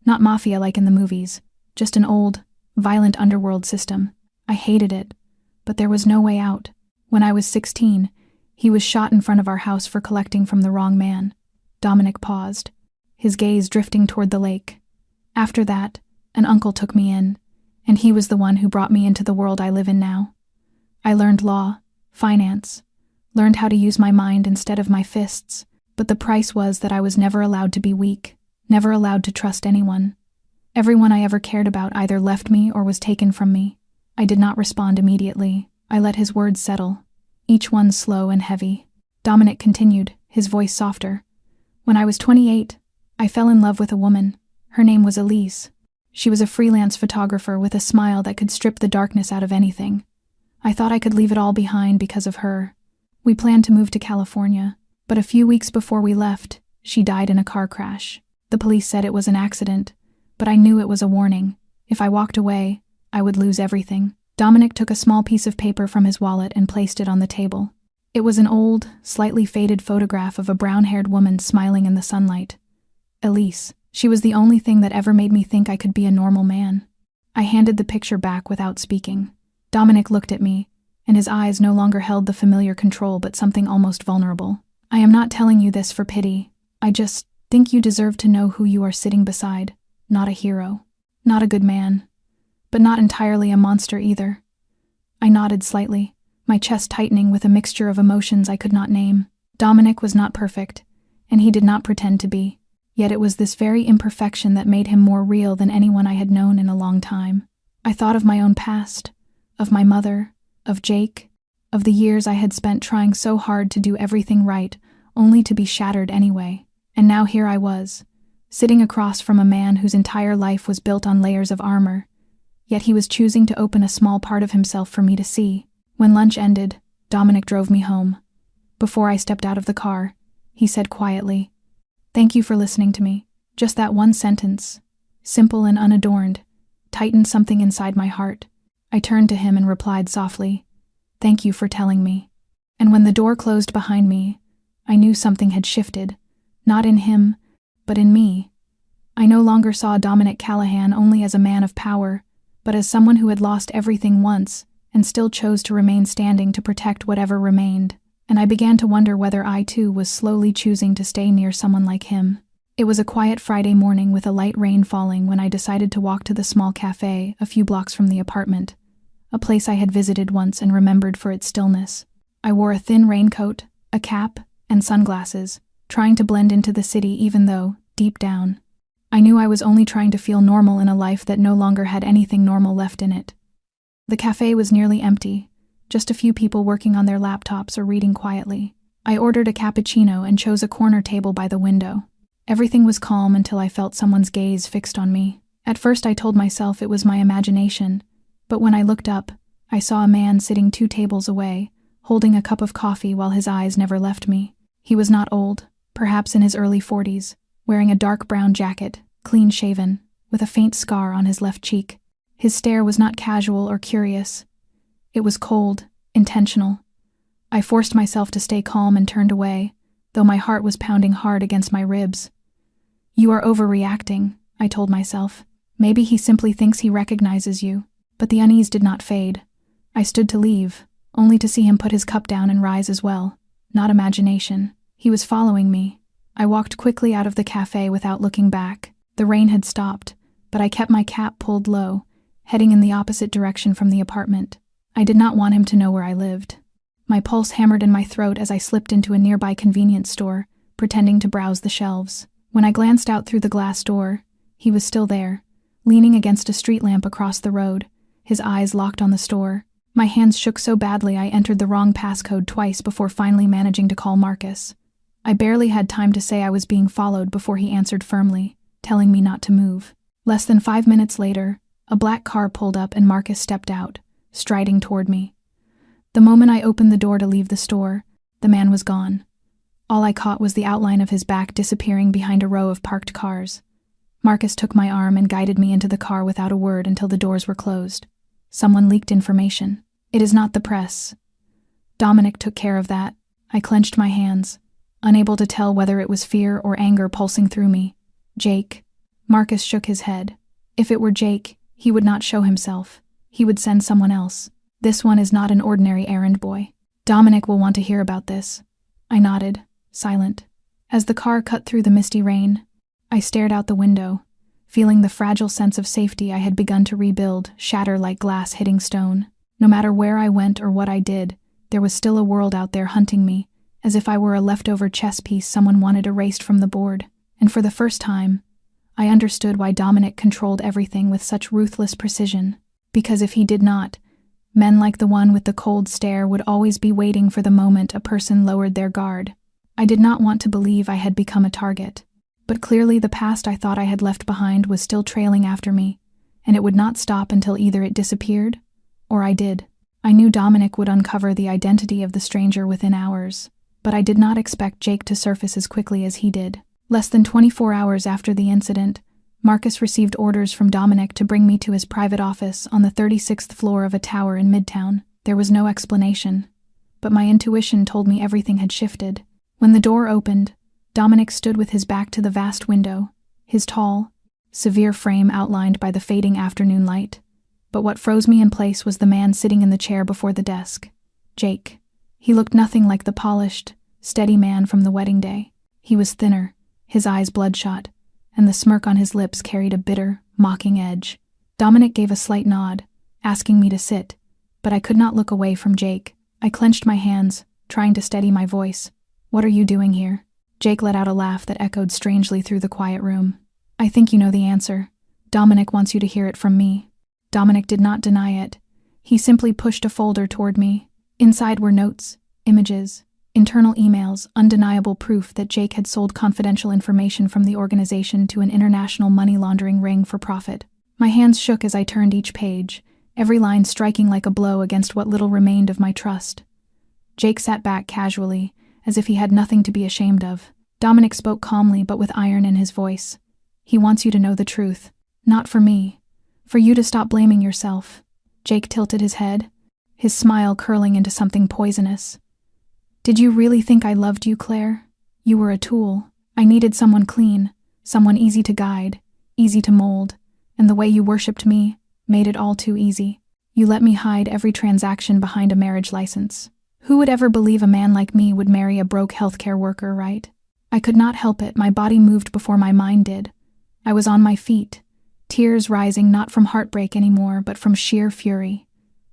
Not mafia like in the movies, just an old, violent underworld system. I hated it, but there was no way out. When I was 16, he was shot in front of our house for collecting from the wrong man." Dominic paused, his gaze drifting toward the lake. "After that, an uncle took me in, and he was the one who brought me into the world I live in now. I learned law, finance, learned how to use my mind instead of my fists, but the price was that I was never allowed to be weak, never allowed to trust anyone. Everyone I ever cared about either left me or was taken from me." I did not respond immediately. I let his words settle, each one slow and heavy. Dominic continued, his voice softer. "When I was 28, I fell in love with a woman. Her name was Elise. She was a freelance photographer with a smile that could strip the darkness out of anything. I thought I could leave it all behind because of her. We planned to move to California, but a few weeks before we left, she died in a car crash. The police said it was an accident, but I knew it was a warning. If I walked away, I would lose everything." Dominic took a small piece of paper from his wallet and placed it on the table. It was an old, slightly faded photograph of a brown-haired woman smiling in the sunlight. "Elise," She was the only thing that ever made me think I could be a normal man. I handed the picture back without speaking. Dominic looked at me, and his eyes no longer held the familiar control but something almost vulnerable. I am not telling you this for pity. I just think you deserve to know who you are sitting beside. Not a hero. Not a good man. But not entirely a monster either. I nodded slightly, my chest tightening with a mixture of emotions I could not name. Dominic was not perfect, and he did not pretend to be. Yet it was this very imperfection that made him more real than anyone I had known in a long time. I thought of my own past, of my mother, of Jake, of the years I had spent trying so hard to do everything right, only to be shattered anyway. And now here I was, sitting across from a man whose entire life was built on layers of armor, yet he was choosing to open a small part of himself for me to see. When lunch ended, Dominic drove me home. Before I stepped out of the car, he said quietly, "Thank you for listening to me." Just that one sentence, simple and unadorned, tightened something inside my heart. I turned to him and replied softly, "Thank you for telling me." And when the door closed behind me, I knew something had shifted, not in him, but in me. I no longer saw Dominic Callahan only as a man of power, but as someone who had lost everything once and still chose to remain standing to protect whatever remained. And I began to wonder whether I too was slowly choosing to stay near someone like him. It was a quiet Friday morning with a light rain falling when I decided to walk to the small cafe a few blocks from the apartment, a place I had visited once and remembered for its stillness. I wore a thin raincoat, a cap, and sunglasses, trying to blend into the city even though, deep down, I knew I was only trying to feel normal in a life that no longer had anything normal left in it. The cafe was nearly empty, just a few people working on their laptops or reading quietly. I ordered a cappuccino and chose a corner table by the window. Everything was calm until I felt someone's gaze fixed on me. At first I told myself it was my imagination, but when I looked up, I saw a man sitting 2 tables away, holding a cup of coffee while his eyes never left me. He was not old, perhaps in his early 40s, wearing a dark brown jacket, clean-shaven, with a faint scar on his left cheek. His stare was not casual or curious. It was cold, intentional. I forced myself to stay calm and turned away, though my heart was pounding hard against my ribs. "You are overreacting," I told myself. "Maybe he simply thinks he recognizes you." But the unease did not fade. I stood to leave, only to see him put his cup down and rise as well. Not imagination. He was following me. I walked quickly out of the cafe without looking back. The rain had stopped, but I kept my cap pulled low, heading in the opposite direction from the apartment. I did not want him to know where I lived. My pulse hammered in my throat as I slipped into a nearby convenience store, pretending to browse the shelves. When I glanced out through the glass door, he was still there, leaning against a street lamp across the road, his eyes locked on the store. My hands shook so badly I entered the wrong passcode twice before finally managing to call Marcus. I barely had time to say I was being followed before he answered firmly, telling me not to move. Less than 5 minutes later, a black car pulled up and Marcus stepped out, striding toward me. The moment I opened the door to leave the store, the man was gone. All I caught was the outline of his back disappearing behind a row of parked cars. Marcus took my arm and guided me into the car without a word until the doors were closed. Someone leaked information. It is not the press. Dominic took care of that. I clenched my hands, unable to tell whether it was fear or anger pulsing through me. Jake. Marcus shook his head. If it were Jake, he would not show himself. He would send someone else. This one is not an ordinary errand boy. Dominic will want to hear about this. I nodded, silent. As the car cut through the misty rain, I stared out the window, feeling the fragile sense of safety I had begun to rebuild shatter like glass hitting stone. No matter where I went or what I did, there was still a world out there hunting me, as if I were a leftover chess piece someone wanted erased from the board. And for the first time, I understood why Dominic controlled everything with such ruthless precision. Because if he did not, men like the one with the cold stare would always be waiting for the moment a person lowered their guard. I did not want to believe I had become a target, but clearly the past I thought I had left behind was still trailing after me, and it would not stop until either it disappeared, or I did. I knew Dominic would uncover the identity of the stranger within hours, but I did not expect Jake to surface as quickly as he did. Less than 24 hours after the incident, Marcus received orders from Dominic to bring me to his private office on the 36th floor of a tower in Midtown. There was no explanation, but my intuition told me everything had shifted. When the door opened, Dominic stood with his back to the vast window, his tall, severe frame outlined by the fading afternoon light. But what froze me in place was the man sitting in the chair before the desk. Jake. He looked nothing like the polished, steady man from the wedding day. He was thinner, his eyes bloodshot, and the smirk on his lips carried a bitter, mocking edge. Dominic gave a slight nod, asking me to sit, but I could not look away from Jake. I clenched my hands, trying to steady my voice. "What are you doing here?" Jake let out a laugh that echoed strangely through the quiet room. "I think you know the answer. Dominic wants you to hear it from me." Dominic did not deny it. He simply pushed a folder toward me. Inside were notes, images, internal emails, undeniable proof that Jake had sold confidential information from the organization to an international money laundering ring for profit. My hands shook as I turned each page, every line striking like a blow against what little remained of my trust. Jake sat back casually, as if he had nothing to be ashamed of. Dominic spoke calmly but with iron in his voice. "He wants you to know the truth. Not for me. For you to stop blaming yourself." Jake tilted his head, his smile curling into something poisonous. "Did you really think I loved you, Claire? You were a tool. I needed someone clean, someone easy to guide, easy to mold, and the way you worshipped me made it all too easy. You let me hide every transaction behind a marriage license. Who would ever believe a man like me would marry a broke healthcare worker, right?" I could not help it. My body moved before my mind did. I was on my feet, tears rising not from heartbreak anymore, but from sheer fury.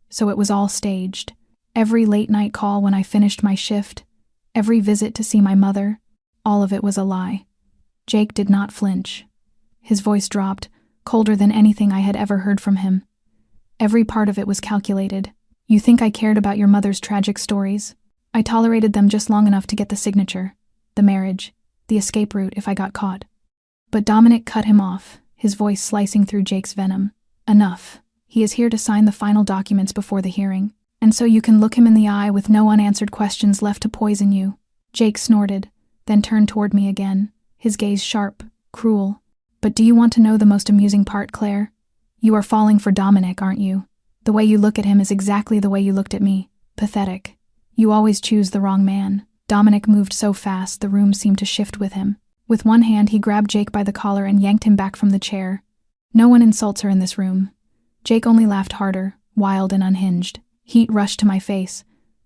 So it was all staged. Every late-night call when I finished my shift, every visit to see my mother, all of it was a lie. Jake did not flinch. His voice dropped, colder than anything I had ever heard from him. Every part of it was calculated. "You think I cared about your mother's tragic stories? I tolerated them just long enough to get the signature, the marriage, the escape route if I got caught." But Dominic cut him off, his voice slicing through Jake's venom. "Enough. He is here to sign the final documents before the hearing, and so you can look him in the eye with no unanswered questions left to poison you." Jake snorted, then turned toward me again, his gaze sharp, cruel. "But do you want to know the most amusing part, Claire? You are falling for Dominic, aren't you? The way you look at him is exactly the way you looked at me. Pathetic. You always choose the wrong man." Dominic moved so fast the room seemed to shift with him. With one hand he grabbed Jake by the collar and yanked him back from the chair. "No one insults her in this room." Jake only laughed harder, wild and unhinged. Heat rushed to my face,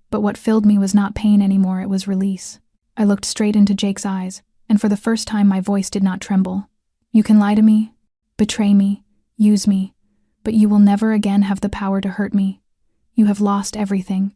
but what filled me was not pain anymore, it was release. I looked straight into Jake's eyes, and for the first time my voice did not tremble. "You can lie to me, betray me, use me, but you will never again have the power to hurt me. You have lost everything,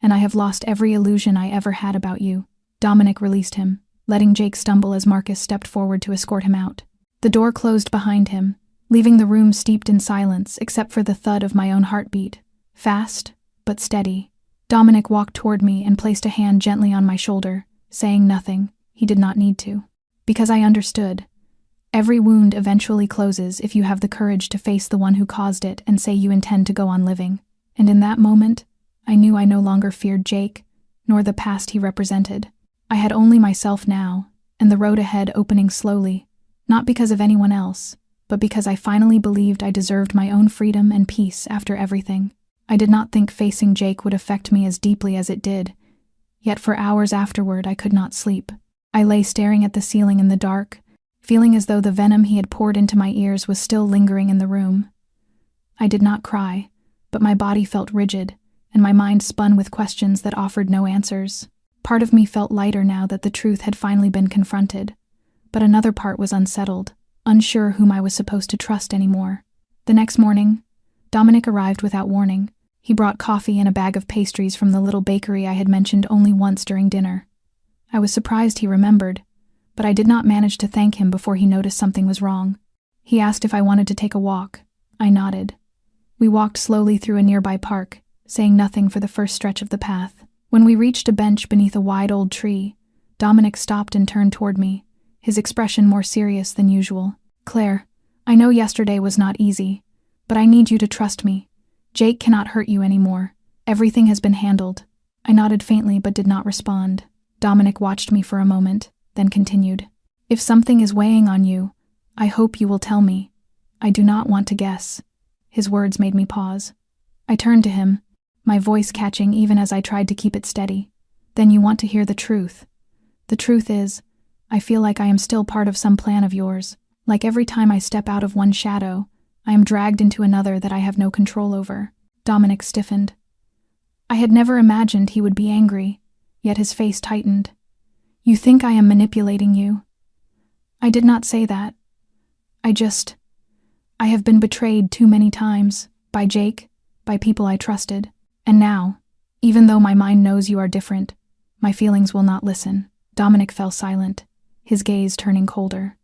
and I have lost every illusion I ever had about you." Dominic released him, letting Jake stumble as Marcus stepped forward to escort him out. The door closed behind him, leaving the room steeped in silence except for the thud of my own heartbeat, fast but steady. Dominic walked toward me and placed a hand gently on my shoulder, saying nothing. He did not need to. Because I understood. Every wound eventually closes if you have the courage to face the one who caused it and say you intend to go on living. And in that moment, I knew I no longer feared Jake, nor the past he represented. I had only myself now, and the road ahead opening slowly, not because of anyone else, but because I finally believed I deserved my own freedom and peace after everything. I did not think facing Jake would affect me as deeply as it did, yet for hours afterward I could not sleep. I lay staring at the ceiling in the dark, feeling as though the venom he had poured into my ears was still lingering in the room. I did not cry, but my body felt rigid, and my mind spun with questions that offered no answers. Part of me felt lighter now that the truth had finally been confronted, but another part was unsettled, unsure whom I was supposed to trust anymore. The next morning, Dominic arrived without warning. He brought coffee and a bag of pastries from the little bakery I had mentioned only once during dinner. I was surprised he remembered, but I did not manage to thank him before he noticed something was wrong. He asked if I wanted to take a walk. I nodded. We walked slowly through a nearby park, saying nothing for the first stretch of the path. When we reached a bench beneath a wide old tree, Dominic stopped and turned toward me, his expression more serious than usual. "Claire, I know yesterday was not easy, but I need you to trust me. Jake cannot hurt you anymore. Everything has been handled." I nodded faintly but did not respond. Dominic watched me for a moment, then continued. "If something is weighing on you, I hope you will tell me. I do not want to guess." His words made me pause. I turned to him, my voice catching even as I tried to keep it steady. "Then you want to hear the truth. The truth is, I feel like I am still part of some plan of yours, Like every time I step out of one shadow, I am dragged into another that I have no control over. Dominic stiffened. I had never imagined he would be angry, yet his face tightened. You think I am manipulating you? I did not say that. I have been betrayed too many times, by Jake, by people I trusted, and now, even though my mind knows you are different, my feelings will not listen. Dominic fell silent, his gaze turning colder.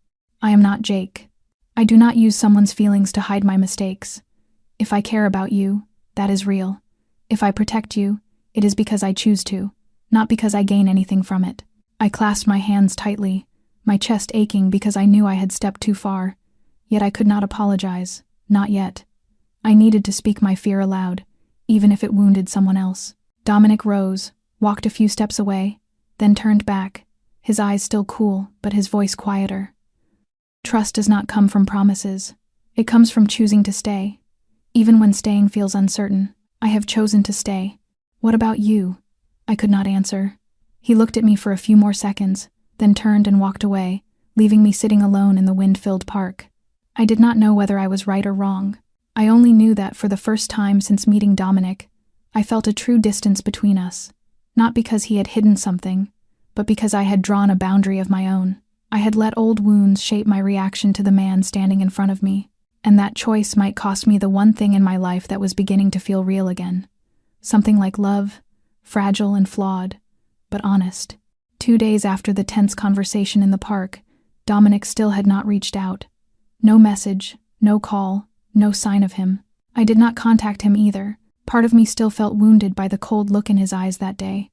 I am not Jake. I do not use someone's feelings to hide my mistakes. If I care about you, that is real. If I protect you, it is because I choose to, not because I gain anything from it. I clasped my hands tightly, my chest aching because I knew I had stepped too far, yet I could not apologize, not yet. I needed to speak my fear aloud, even if it wounded someone else. Dominic rose, walked a few steps away, then turned back, his eyes still cool, but his voice quieter. Trust does not come from promises. It comes from choosing to stay. Even when staying feels uncertain, I have chosen to stay. What about you? I could not answer. He looked at me for a few more seconds, then turned and walked away, leaving me sitting alone in the wind-filled park. I did not know whether I was right or wrong. I only knew that for the first time since meeting Dominic, I felt a true distance between us, not because he had hidden something, but because I had drawn a boundary of my own. I had let old wounds shape my reaction to the man standing in front of me, and that choice might cost me the one thing in my life that was beginning to feel real again. Something like love, fragile and flawed, but honest. 2 days after the tense conversation in the park, Dominic still had not reached out. No message, no call, no sign of him. I did not contact him either. Part of me still felt wounded by the cold look in his eyes that day,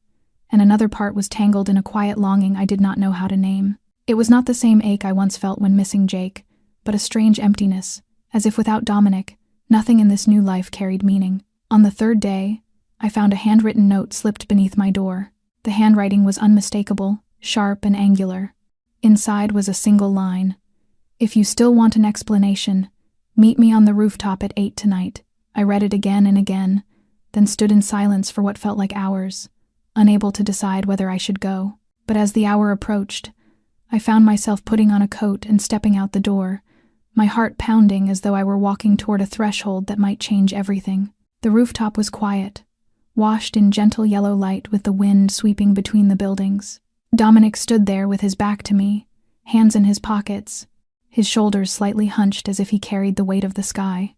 and another part was tangled in a quiet longing I did not know how to name. It was not the same ache I once felt when missing Jake, but a strange emptiness, as if without Dominic, nothing in this new life carried meaning. On the 3rd day, I found a handwritten note slipped beneath my door. The handwriting was unmistakable, sharp and angular. Inside was a single line. If you still want an explanation, meet me on the rooftop at 8 tonight. I read it again and again, then stood in silence for what felt like hours, unable to decide whether I should go. But as the hour approached, I found myself putting on a coat and stepping out the door, my heart pounding as though I were walking toward a threshold that might change everything. The rooftop was quiet, washed in gentle yellow light with the wind sweeping between the buildings. Dominic stood there with his back to me, hands in his pockets, his shoulders slightly hunched as if he carried the weight of the sky.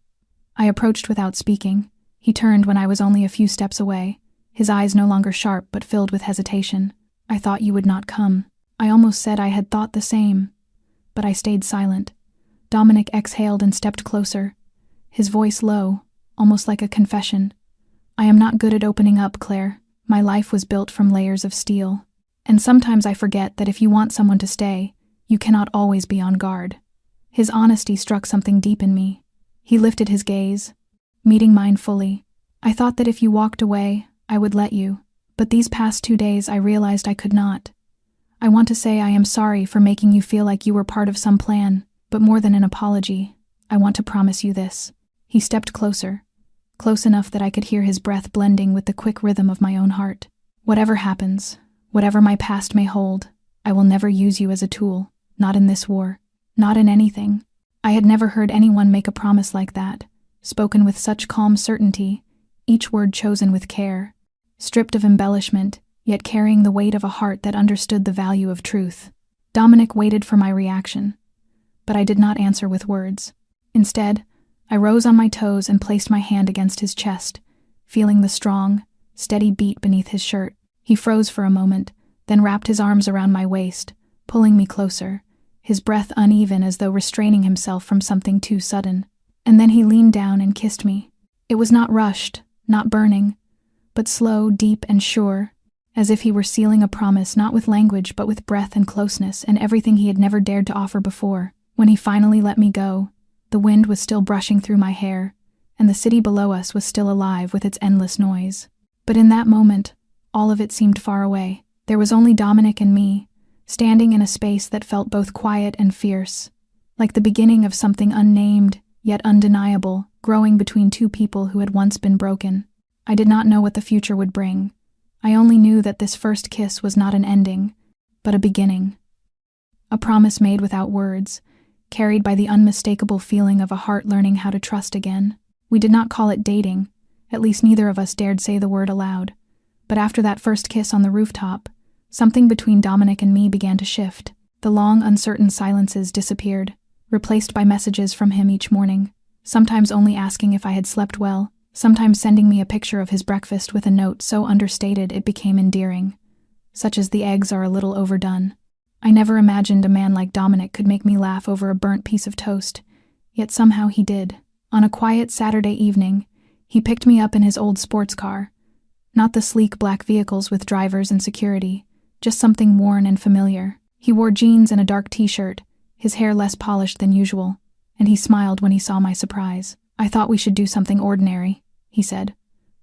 I approached without speaking. He turned when I was only a few steps away, his eyes no longer sharp but filled with hesitation. I thought you would not come. I almost said I had thought the same, but I stayed silent. Dominic exhaled and stepped closer, his voice low, almost like a confession. I am not good at opening up, Claire. My life was built from layers of steel. And sometimes I forget that if you want someone to stay, you cannot always be on guard. His honesty struck something deep in me. He lifted his gaze, meeting mine fully. I thought that if you walked away, I would let you. But these past 2 days I realized I could not. I want to say I am sorry for making you feel like you were part of some plan, but more than an apology, I want to promise you this. He stepped closer, close enough that I could hear his breath blending with the quick rhythm of my own heart. Whatever happens, whatever my past may hold, I will never use you as a tool, not in this war, not in anything. I had never heard anyone make a promise like that, spoken with such calm certainty, each word chosen with care, stripped of embellishment, yet carrying the weight of a heart that understood the value of truth. Dominic waited for my reaction, but I did not answer with words. Instead, I rose on my toes and placed my hand against his chest, feeling the strong, steady beat beneath his shirt. He froze for a moment, then wrapped his arms around my waist, pulling me closer, his breath uneven as though restraining himself from something too sudden. And then he leaned down and kissed me. It was not rushed, not burning, but slow, deep, and sure, as if he were sealing a promise not with language but with breath and closeness and everything he had never dared to offer before. When he finally let me go, the wind was still brushing through my hair, and the city below us was still alive with its endless noise. But in that moment, all of it seemed far away. There was only Dominic and me, standing in a space that felt both quiet and fierce, like the beginning of something unnamed, yet undeniable, growing between two people who had once been broken. I did not know what the future would bring. I only knew that this first kiss was not an ending, but a beginning. A promise made without words, carried by the unmistakable feeling of a heart learning how to trust again. We did not call it dating, at least neither of us dared say the word aloud. But after that first kiss on the rooftop, something between Dominic and me began to shift. The long, uncertain silences disappeared, replaced by messages from him each morning, sometimes only asking if I had slept well, sometimes sending me a picture of his breakfast with a note so understated it became endearing, such as "the eggs are a little overdone." I never imagined a man like Dominic could make me laugh over a burnt piece of toast, yet somehow he did. On a quiet Saturday evening, he picked me up in his old sports car, not the sleek black vehicles with drivers and security, just something worn and familiar. He wore jeans and a dark t-shirt, his hair less polished than usual, and he smiled when he saw my surprise. "I thought we should do something ordinary," he said.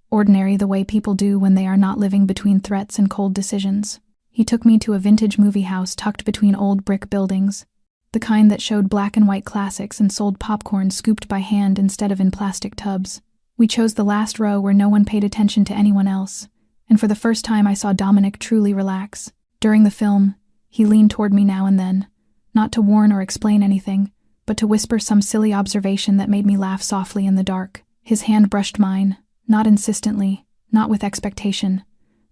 "Ordinary the way people do when they are not living between threats and cold decisions." He took me to a vintage movie house tucked between old brick buildings, the kind that showed black and white classics and sold popcorn scooped by hand instead of in plastic tubs. We chose the last row where no one paid attention to anyone else, and for the first time I saw Dominic truly relax. During the film, he leaned toward me now and then, not to warn or explain anything, but to whisper some silly observation that made me laugh softly in the dark. His hand brushed mine, not insistently, not with expectation,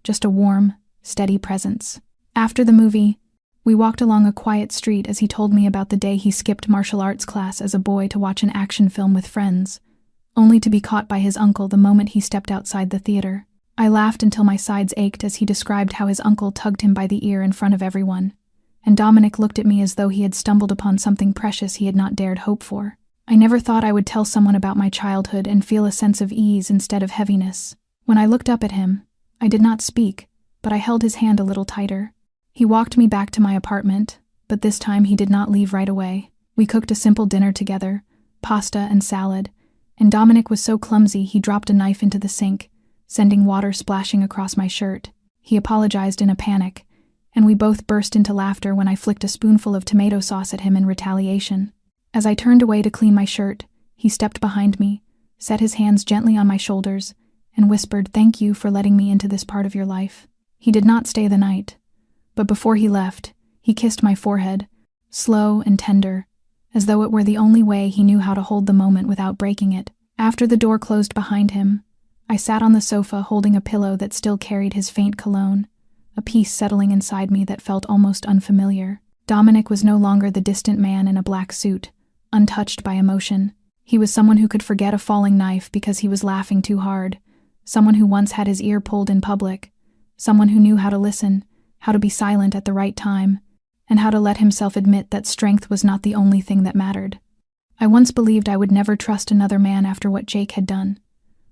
just a warm, steady presence. After the movie, we walked along a quiet street as he told me about the day he skipped martial arts class as a boy to watch an action film with friends, only to be caught by his uncle the moment he stepped outside the theater. I laughed until my sides ached as he described how his uncle tugged him by the ear in front of everyone, and Dominic looked at me as though he had stumbled upon something precious he had not dared hope for. I never thought I would tell someone about my childhood and feel a sense of ease instead of heaviness. When I looked up at him, I did not speak, but I held his hand a little tighter. He walked me back to my apartment, but this time he did not leave right away. We cooked a simple dinner together, pasta and salad, and Dominic was so clumsy he dropped a knife into the sink, sending water splashing across my shirt. He apologized in a panic, and we both burst into laughter when I flicked a spoonful of tomato sauce at him in retaliation. As I turned away to clean my shirt, he stepped behind me, set his hands gently on my shoulders, and whispered, "Thank you for letting me into this part of your life." He did not stay the night, but before he left, he kissed my forehead, slow and tender, as though it were the only way he knew how to hold the moment without breaking it. After the door closed behind him, I sat on the sofa holding a pillow that still carried his faint cologne, a peace settling inside me that felt almost unfamiliar. Dominic was no longer the distant man in a black suit, untouched by emotion. He was someone who could forget a falling knife because he was laughing too hard, someone who once had his ear pulled in public, someone who knew how to listen, how to be silent at the right time, and how to let himself admit that strength was not the only thing that mattered. I once believed I would never trust another man after what Jake had done,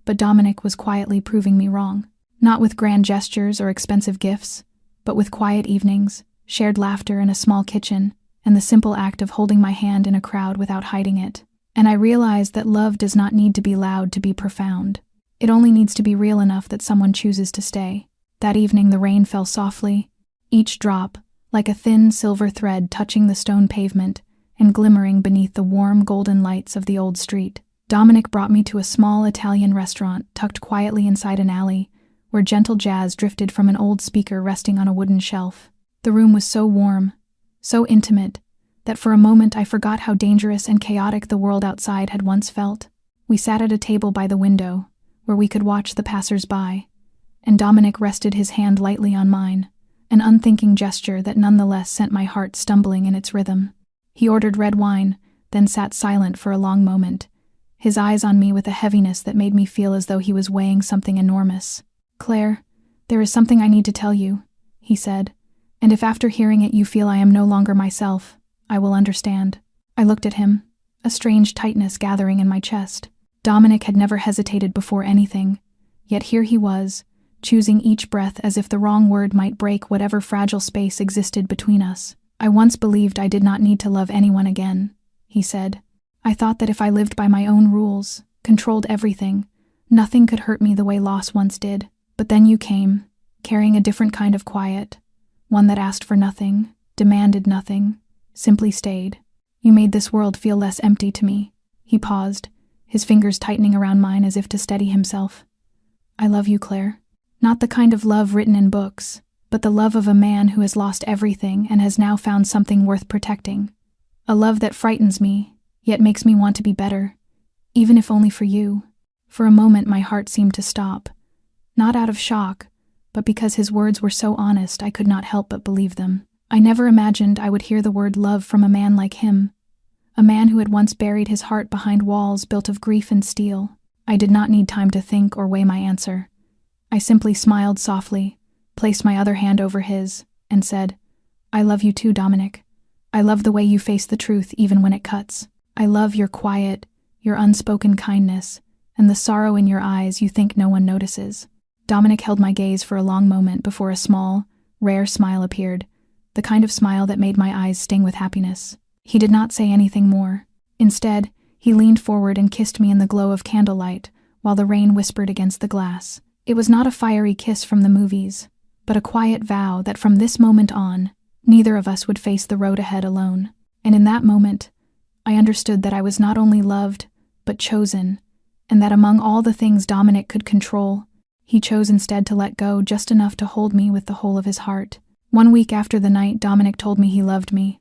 but Dominic was quietly proving me wrong. Not with grand gestures or expensive gifts, but with quiet evenings, shared laughter in a small kitchen, and the simple act of holding my hand in a crowd without hiding it. And I realized that love does not need to be loud to be profound. It only needs to be real enough that someone chooses to stay. That evening the rain fell softly, each drop, like a thin silver thread touching the stone pavement and glimmering beneath the warm golden lights of the old street. Dominic brought me to a small Italian restaurant tucked quietly inside an alley, where gentle jazz drifted from an old speaker resting on a wooden shelf. The room was so warm, so intimate, that for a moment I forgot how dangerous and chaotic the world outside had once felt. We sat at a table by the window, where we could watch the passers-by, and Dominic rested his hand lightly on mine, an unthinking gesture that nonetheless sent my heart stumbling in its rhythm. He ordered red wine, then sat silent for a long moment, his eyes on me with a heaviness that made me feel as though he was weighing something enormous. "Claire, there is something I need to tell you," he said, "and if after hearing it you feel I am no longer myself, I will understand." I looked at him, a strange tightness gathering in my chest. Dominic had never hesitated before anything, yet here he was, choosing each breath as if the wrong word might break whatever fragile space existed between us. "I once believed I did not need to love anyone again," he said. "I thought that if I lived by my own rules, controlled everything, nothing could hurt me the way loss once did. But then you came, carrying a different kind of quiet, one that asked for nothing, demanded nothing, simply stayed. You made this world feel less empty to me." He paused, his fingers tightening around mine as if to steady himself. "I love you, Claire. Not the kind of love written in books, but the love of a man who has lost everything and has now found something worth protecting. A love that frightens me, yet makes me want to be better, even if only for you. For a moment my heart seemed to stop, not out of shock, but because his words were so honest I could not help but believe them. I never imagined I would hear the word love from a man like him, a man who had once buried his heart behind walls built of grief and steel. I did not need time to think or weigh my answer. I simply smiled softly, placed my other hand over his, and said, "I love you too, Dominic. I love the way you face the truth even when it cuts. I love your quiet, your unspoken kindness, and the sorrow in your eyes you think no one notices." Dominic held my gaze for a long moment before a small, rare smile appeared, the kind of smile that made my eyes sting with happiness. He did not say anything more. Instead, he leaned forward and kissed me in the glow of candlelight, while the rain whispered against the glass. It was not a fiery kiss from the movies, but a quiet vow that from this moment on, neither of us would face the road ahead alone. And in that moment, I understood that I was not only loved, but chosen, and that among all the things Dominic could control, he chose instead to let go just enough to hold me with the whole of his heart. 1 week after the night Dominic told me he loved me,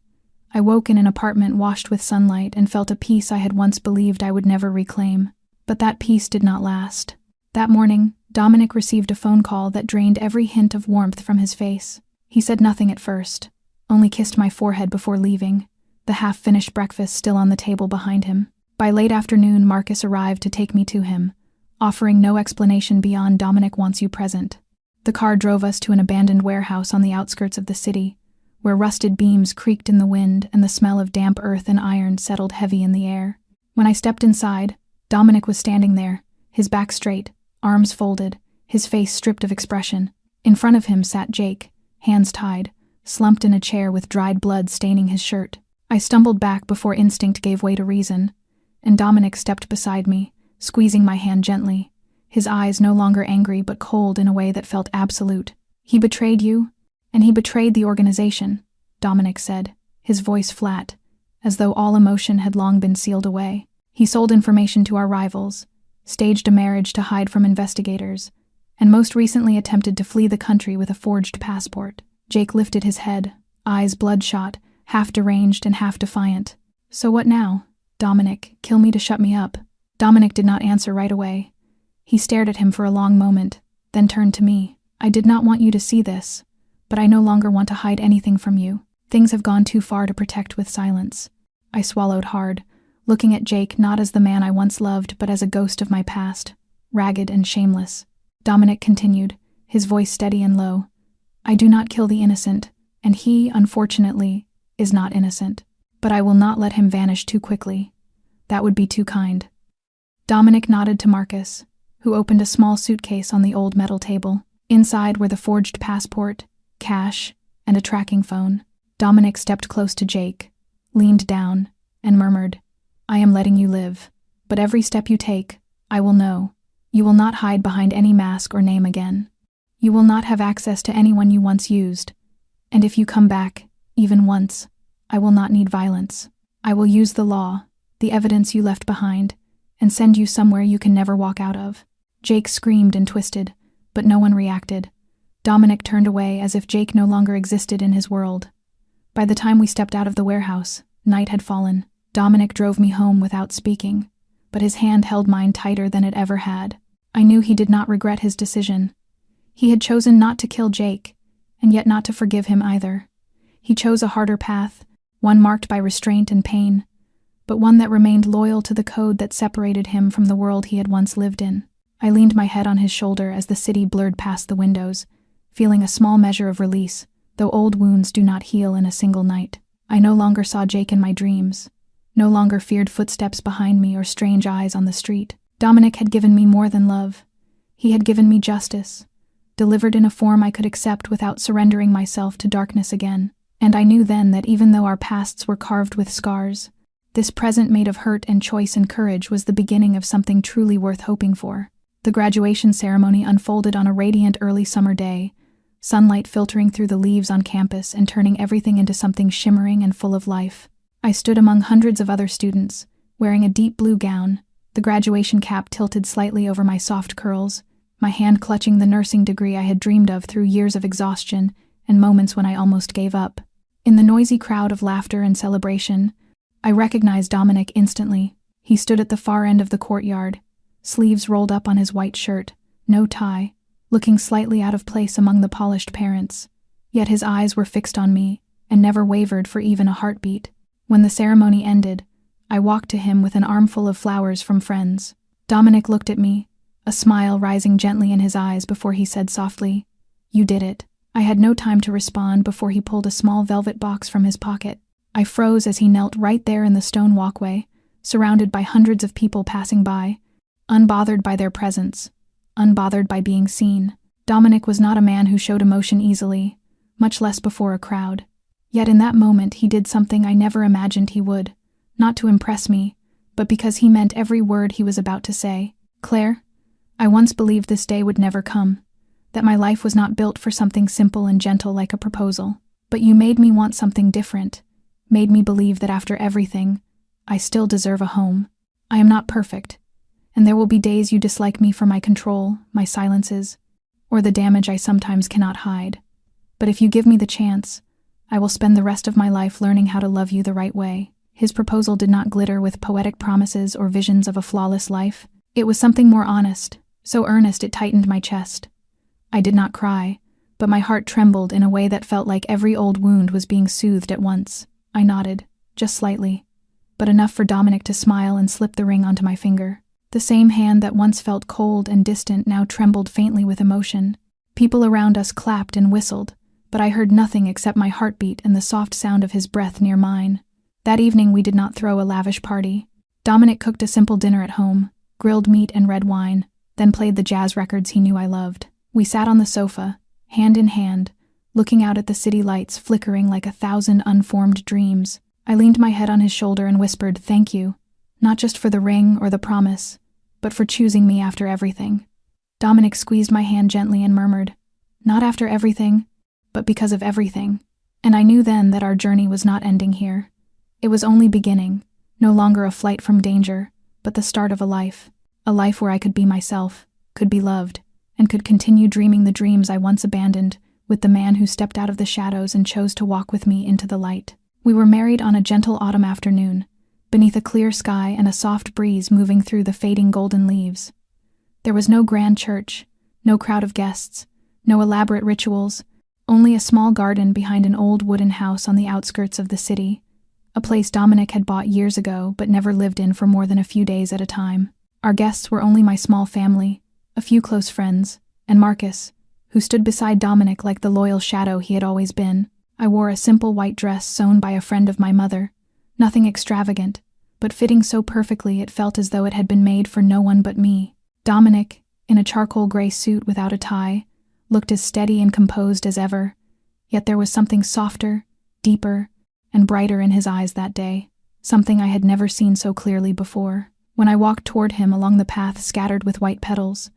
I woke in an apartment washed with sunlight and felt a peace I had once believed I would never reclaim. But that peace did not last. That morning, Dominic received a phone call that drained every hint of warmth from his face. He said nothing at first, only kissed my forehead before leaving, the half-finished breakfast still on the table behind him. By late afternoon, Marcus arrived to take me to him, offering no explanation beyond "Dominic wants you present." The car drove us to an abandoned warehouse on the outskirts of the city, where rusted beams creaked in the wind and the smell of damp earth and iron settled heavy in the air. When I stepped inside, Dominic was standing there, his back straight, arms folded, his face stripped of expression. In front of him sat Jake, hands tied, slumped in a chair with dried blood staining his shirt. I stumbled back before instinct gave way to reason, and Dominic stepped beside me, squeezing my hand gently, his eyes no longer angry but cold in a way that felt absolute. "He betrayed you, and he betrayed the organization," Dominic said, his voice flat, as though all emotion had long been sealed away. "He sold information to our rivals, staged a marriage to hide from investigators, and most recently attempted to flee the country with a forged passport." Jake lifted his head, eyes bloodshot, half deranged and half defiant. "So what now? Dominic, kill me to shut me up." Dominic did not answer right away. He stared at him for a long moment, then turned to me. "I did not want you to see this, but I no longer want to hide anything from you. Things have gone too far to protect with silence." I swallowed hard, looking at Jake not as the man I once loved, but as a ghost of my past, ragged and shameless. Dominic continued, his voice steady and low. "I do not kill the innocent, and he, unfortunately, is not innocent. But I will not let him vanish too quickly. That would be too kind." Dominic nodded to Marcus, who opened a small suitcase on the old metal table. Inside were the forged passport, cash, and a tracking phone. Dominic stepped close to Jake, leaned down, and murmured, "I am letting you live, but every step you take, I will know. You will not hide behind any mask or name again. You will not have access to anyone you once used, and if you come back, even once, I will not need violence. I will use the law, the evidence you left behind, and send you somewhere you can never walk out of." Jake screamed and twisted, but no one reacted. Dominic turned away as if Jake no longer existed in his world. By the time we stepped out of the warehouse, night had fallen. Dominic drove me home without speaking, but his hand held mine tighter than it ever had. I knew he did not regret his decision. He had chosen not to kill Jake, and yet not to forgive him either. He chose a harder path, one marked by restraint and pain, but one that remained loyal to the code that separated him from the world he had once lived in. I leaned my head on his shoulder as the city blurred past the windows, feeling a small measure of release, though old wounds do not heal in a single night. I no longer saw Jake in my dreams, no longer feared footsteps behind me or strange eyes on the street. Dominic had given me more than love. He had given me justice, delivered in a form I could accept without surrendering myself to darkness again. And I knew then that even though our pasts were carved with scars, this present made of hurt and choice and courage was the beginning of something truly worth hoping for. The graduation ceremony unfolded on a radiant early summer day, sunlight filtering through the leaves on campus and turning everything into something shimmering and full of life. I stood among hundreds of other students, wearing a deep blue gown, the graduation cap tilted slightly over my soft curls, my hand clutching the nursing degree I had dreamed of through years of exhaustion and moments when I almost gave up. In the noisy crowd of laughter and celebration, I recognized Dominic instantly. He stood at the far end of the courtyard, sleeves rolled up on his white shirt, no tie, looking slightly out of place among the polished parents. Yet his eyes were fixed on me, and never wavered for even a heartbeat. When the ceremony ended, I walked to him with an armful of flowers from friends. Dominic looked at me, a smile rising gently in his eyes before he said softly, "You did it." I had no time to respond before he pulled a small velvet box from his pocket. I froze as he knelt right there in the stone walkway, surrounded by hundreds of people passing by, unbothered by their presence, unbothered by being seen. Dominic was not a man who showed emotion easily, much less before a crowd. Yet in that moment he did something I never imagined he would, not to impress me, but because he meant every word he was about to say. "Claire, I once believed this day would never come, that my life was not built for something simple and gentle like a proposal. But you made me want something different, made me believe that after everything, I still deserve a home. I am not perfect, and there will be days you dislike me for my control, my silences, or the damage I sometimes cannot hide. But if you give me the chance, I will spend the rest of my life learning how to love you the right way." His proposal did not glitter with poetic promises or visions of a flawless life. It was something more honest, so earnest it tightened my chest. I did not cry, but my heart trembled in a way that felt like every old wound was being soothed at once. I nodded, just slightly, but enough for Dominic to smile and slip the ring onto my finger. The same hand that once felt cold and distant now trembled faintly with emotion. People around us clapped and whistled, but I heard nothing except my heartbeat and the soft sound of his breath near mine. That evening we did not throw a lavish party. Dominic cooked a simple dinner at home, grilled meat and red wine, then played the jazz records he knew I loved. We sat on the sofa, hand in hand, looking out at the city lights flickering like 1,000 unformed dreams. I leaned my head on his shoulder and whispered, "Thank you, not just for the ring or the promise, but for choosing me after everything." Dominic squeezed my hand gently and murmured, "Not after everything, but because of everything." And I knew then that our journey was not ending here. It was only beginning, no longer a flight from danger, but the start of a life where I could be myself, could be loved, and could continue dreaming the dreams I once abandoned with the man who stepped out of the shadows and chose to walk with me into the light. We were married on a gentle autumn afternoon, beneath a clear sky and a soft breeze moving through the fading golden leaves. There was no grand church, no crowd of guests, no elaborate rituals, only a small garden behind an old wooden house on the outskirts of the city, a place Dominic had bought years ago but never lived in for more than a few days at a time. Our guests were only my small family, a few close friends, and Marcus, who stood beside Dominic like the loyal shadow he had always been. I wore a simple white dress sewn by a friend of my mother, nothing extravagant, but fitting so perfectly it felt as though it had been made for no one but me. Dominic, in a charcoal gray suit without a tie, looked as steady and composed as ever, yet there was something softer, deeper, and brighter in his eyes that day, something I had never seen so clearly before. When I walked toward him along the path scattered with white petals,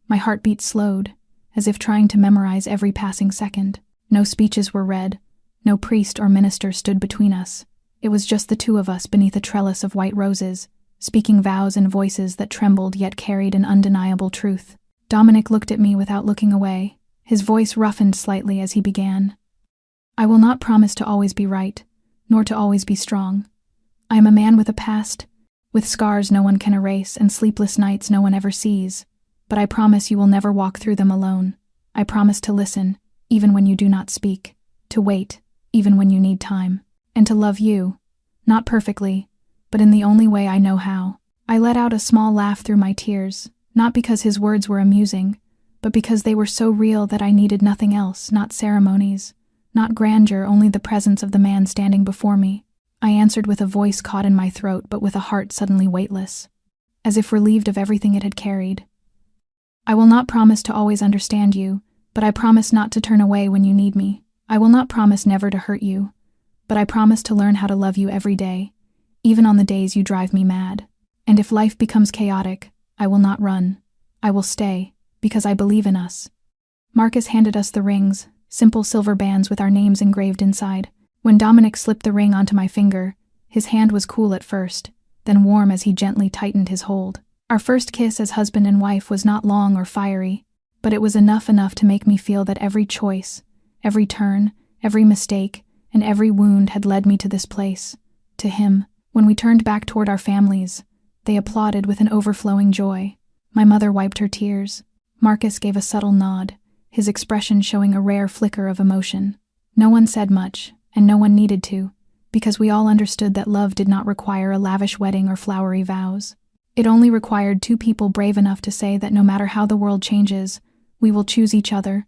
my heartbeat slowed, as if trying to memorize every passing second. No speeches were read, no priest or minister stood between us. It was just the two of us beneath a trellis of white roses, speaking vows in voices that trembled yet carried an undeniable truth. Dominic looked at me without looking away, his voice roughened slightly as he began. "I will not promise to always be right, nor to always be strong. I am a man with a past, with scars no one can erase and sleepless nights no one ever sees, but I promise you will never walk through them alone. I promise to listen, even when you do not speak, to wait, even when you need time, and to love you, not perfectly, but in the only way I know how." I let out a small laugh through my tears, not because his words were amusing, but because they were so real that I needed nothing else, not ceremonies, not grandeur, only the presence of the man standing before me. I answered with a voice caught in my throat, but with a heart suddenly weightless, as if relieved of everything it had carried. "I will not promise to always understand you, but I promise not to turn away when you need me. I will not promise never to hurt you, but I promise to learn how to love you every day, even on the days you drive me mad. And if life becomes chaotic, I will not run. I will stay, because I believe in us." Marcus handed us the rings, simple silver bands with our names engraved inside. When Dominic slipped the ring onto my finger, his hand was cool at first, then warm as he gently tightened his hold. Our first kiss as husband and wife was not long or fiery, but it was enough to make me feel that every choice, every turn, every mistake, and every wound had led me to this place, to him, When we turned back toward our families, they applauded with an overflowing joy. My mother wiped her tears. Marcus gave a subtle nod, his expression showing a rare flicker of emotion. No one said much, and no one needed to, because we all understood that love did not require a lavish wedding or flowery vows. It only required two people brave enough to say that no matter how the world changes, we will choose each other,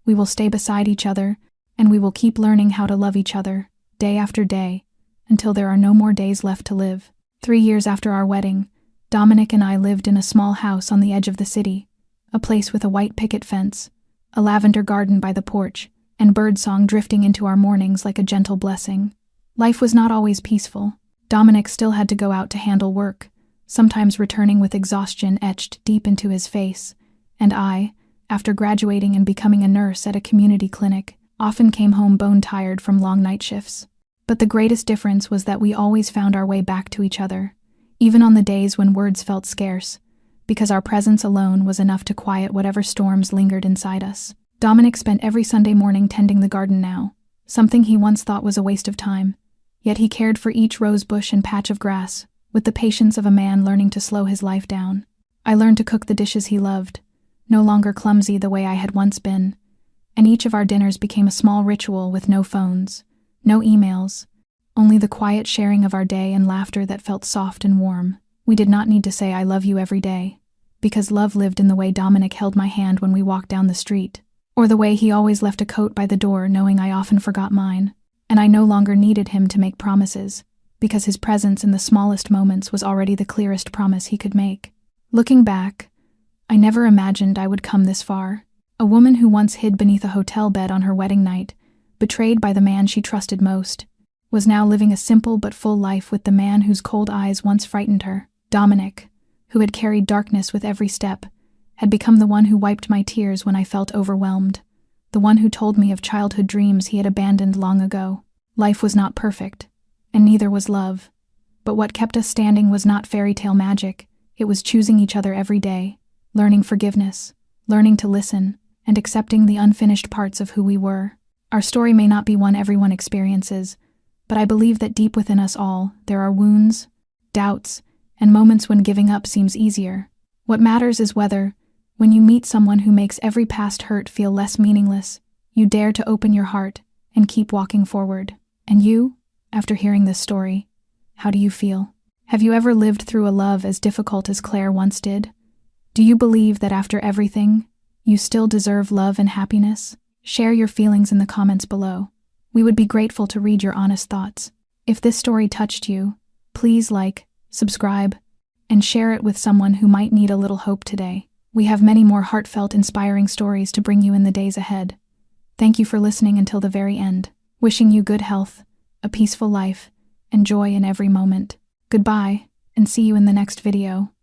we will stay beside each other, and we will keep learning how to love each other, day after day, until there are no more days left to live. 3 years after our wedding, Dominic and I lived in a small house on the edge of the city, a place with a white picket fence, a lavender garden by the porch, and birdsong drifting into our mornings like a gentle blessing. Life was not always peaceful. Dominic still had to go out to handle work, sometimes returning with exhaustion etched deep into his face, and I, after graduating and becoming a nurse at a community clinic, often came home bone-tired from long night shifts. But the greatest difference was that we always found our way back to each other, even on the days when words felt scarce, because our presence alone was enough to quiet whatever storms lingered inside us. Dominic spent every Sunday morning tending the garden now, something he once thought was a waste of time, yet he cared for each rose bush and patch of grass, with the patience of a man learning to slow his life down. I learned to cook the dishes he loved, no longer clumsy the way I had once been, and each of our dinners became a small ritual with no phones, no emails, only the quiet sharing of our day and laughter that felt soft and warm. We did not need to say "I love you" every day, because love lived in the way Dominic held my hand when we walked down the street, or the way he always left a coat by the door knowing I often forgot mine, and I no longer needed him to make promises, because his presence in the smallest moments was already the clearest promise he could make. Looking back, I never imagined I would come this far. A woman who once hid beneath a hotel bed on her wedding night, betrayed by the man she trusted most, was now living a simple but full life with the man whose cold eyes once frightened her. Dominic, who had carried darkness with every step, had become the one who wiped my tears when I felt overwhelmed, the one who told me of childhood dreams he had abandoned long ago. Life was not perfect, and neither was love, but what kept us standing was not fairy tale magic. It was choosing each other every day, learning forgiveness, learning to listen, and accepting the unfinished parts of who we were. Our story may not be one everyone experiences, but I believe that deep within us all, there are wounds, doubts, and moments when giving up seems easier. What matters is whether, when you meet someone who makes every past hurt feel less meaningless, you dare to open your heart and keep walking forward. And you, after hearing this story, how do you feel? Have you ever lived through a love as difficult as Claire once did? Do you believe that after everything, you still deserve love and happiness? Share your feelings in the comments below. We would be grateful to read your honest thoughts. If this story touched you, please like, subscribe, and share it with someone who might need a little hope today. We have many more heartfelt, inspiring stories to bring you in the days ahead. Thank you for listening until the very end. Wishing you good health, a peaceful life, and joy in every moment. Goodbye, and see you in the next video.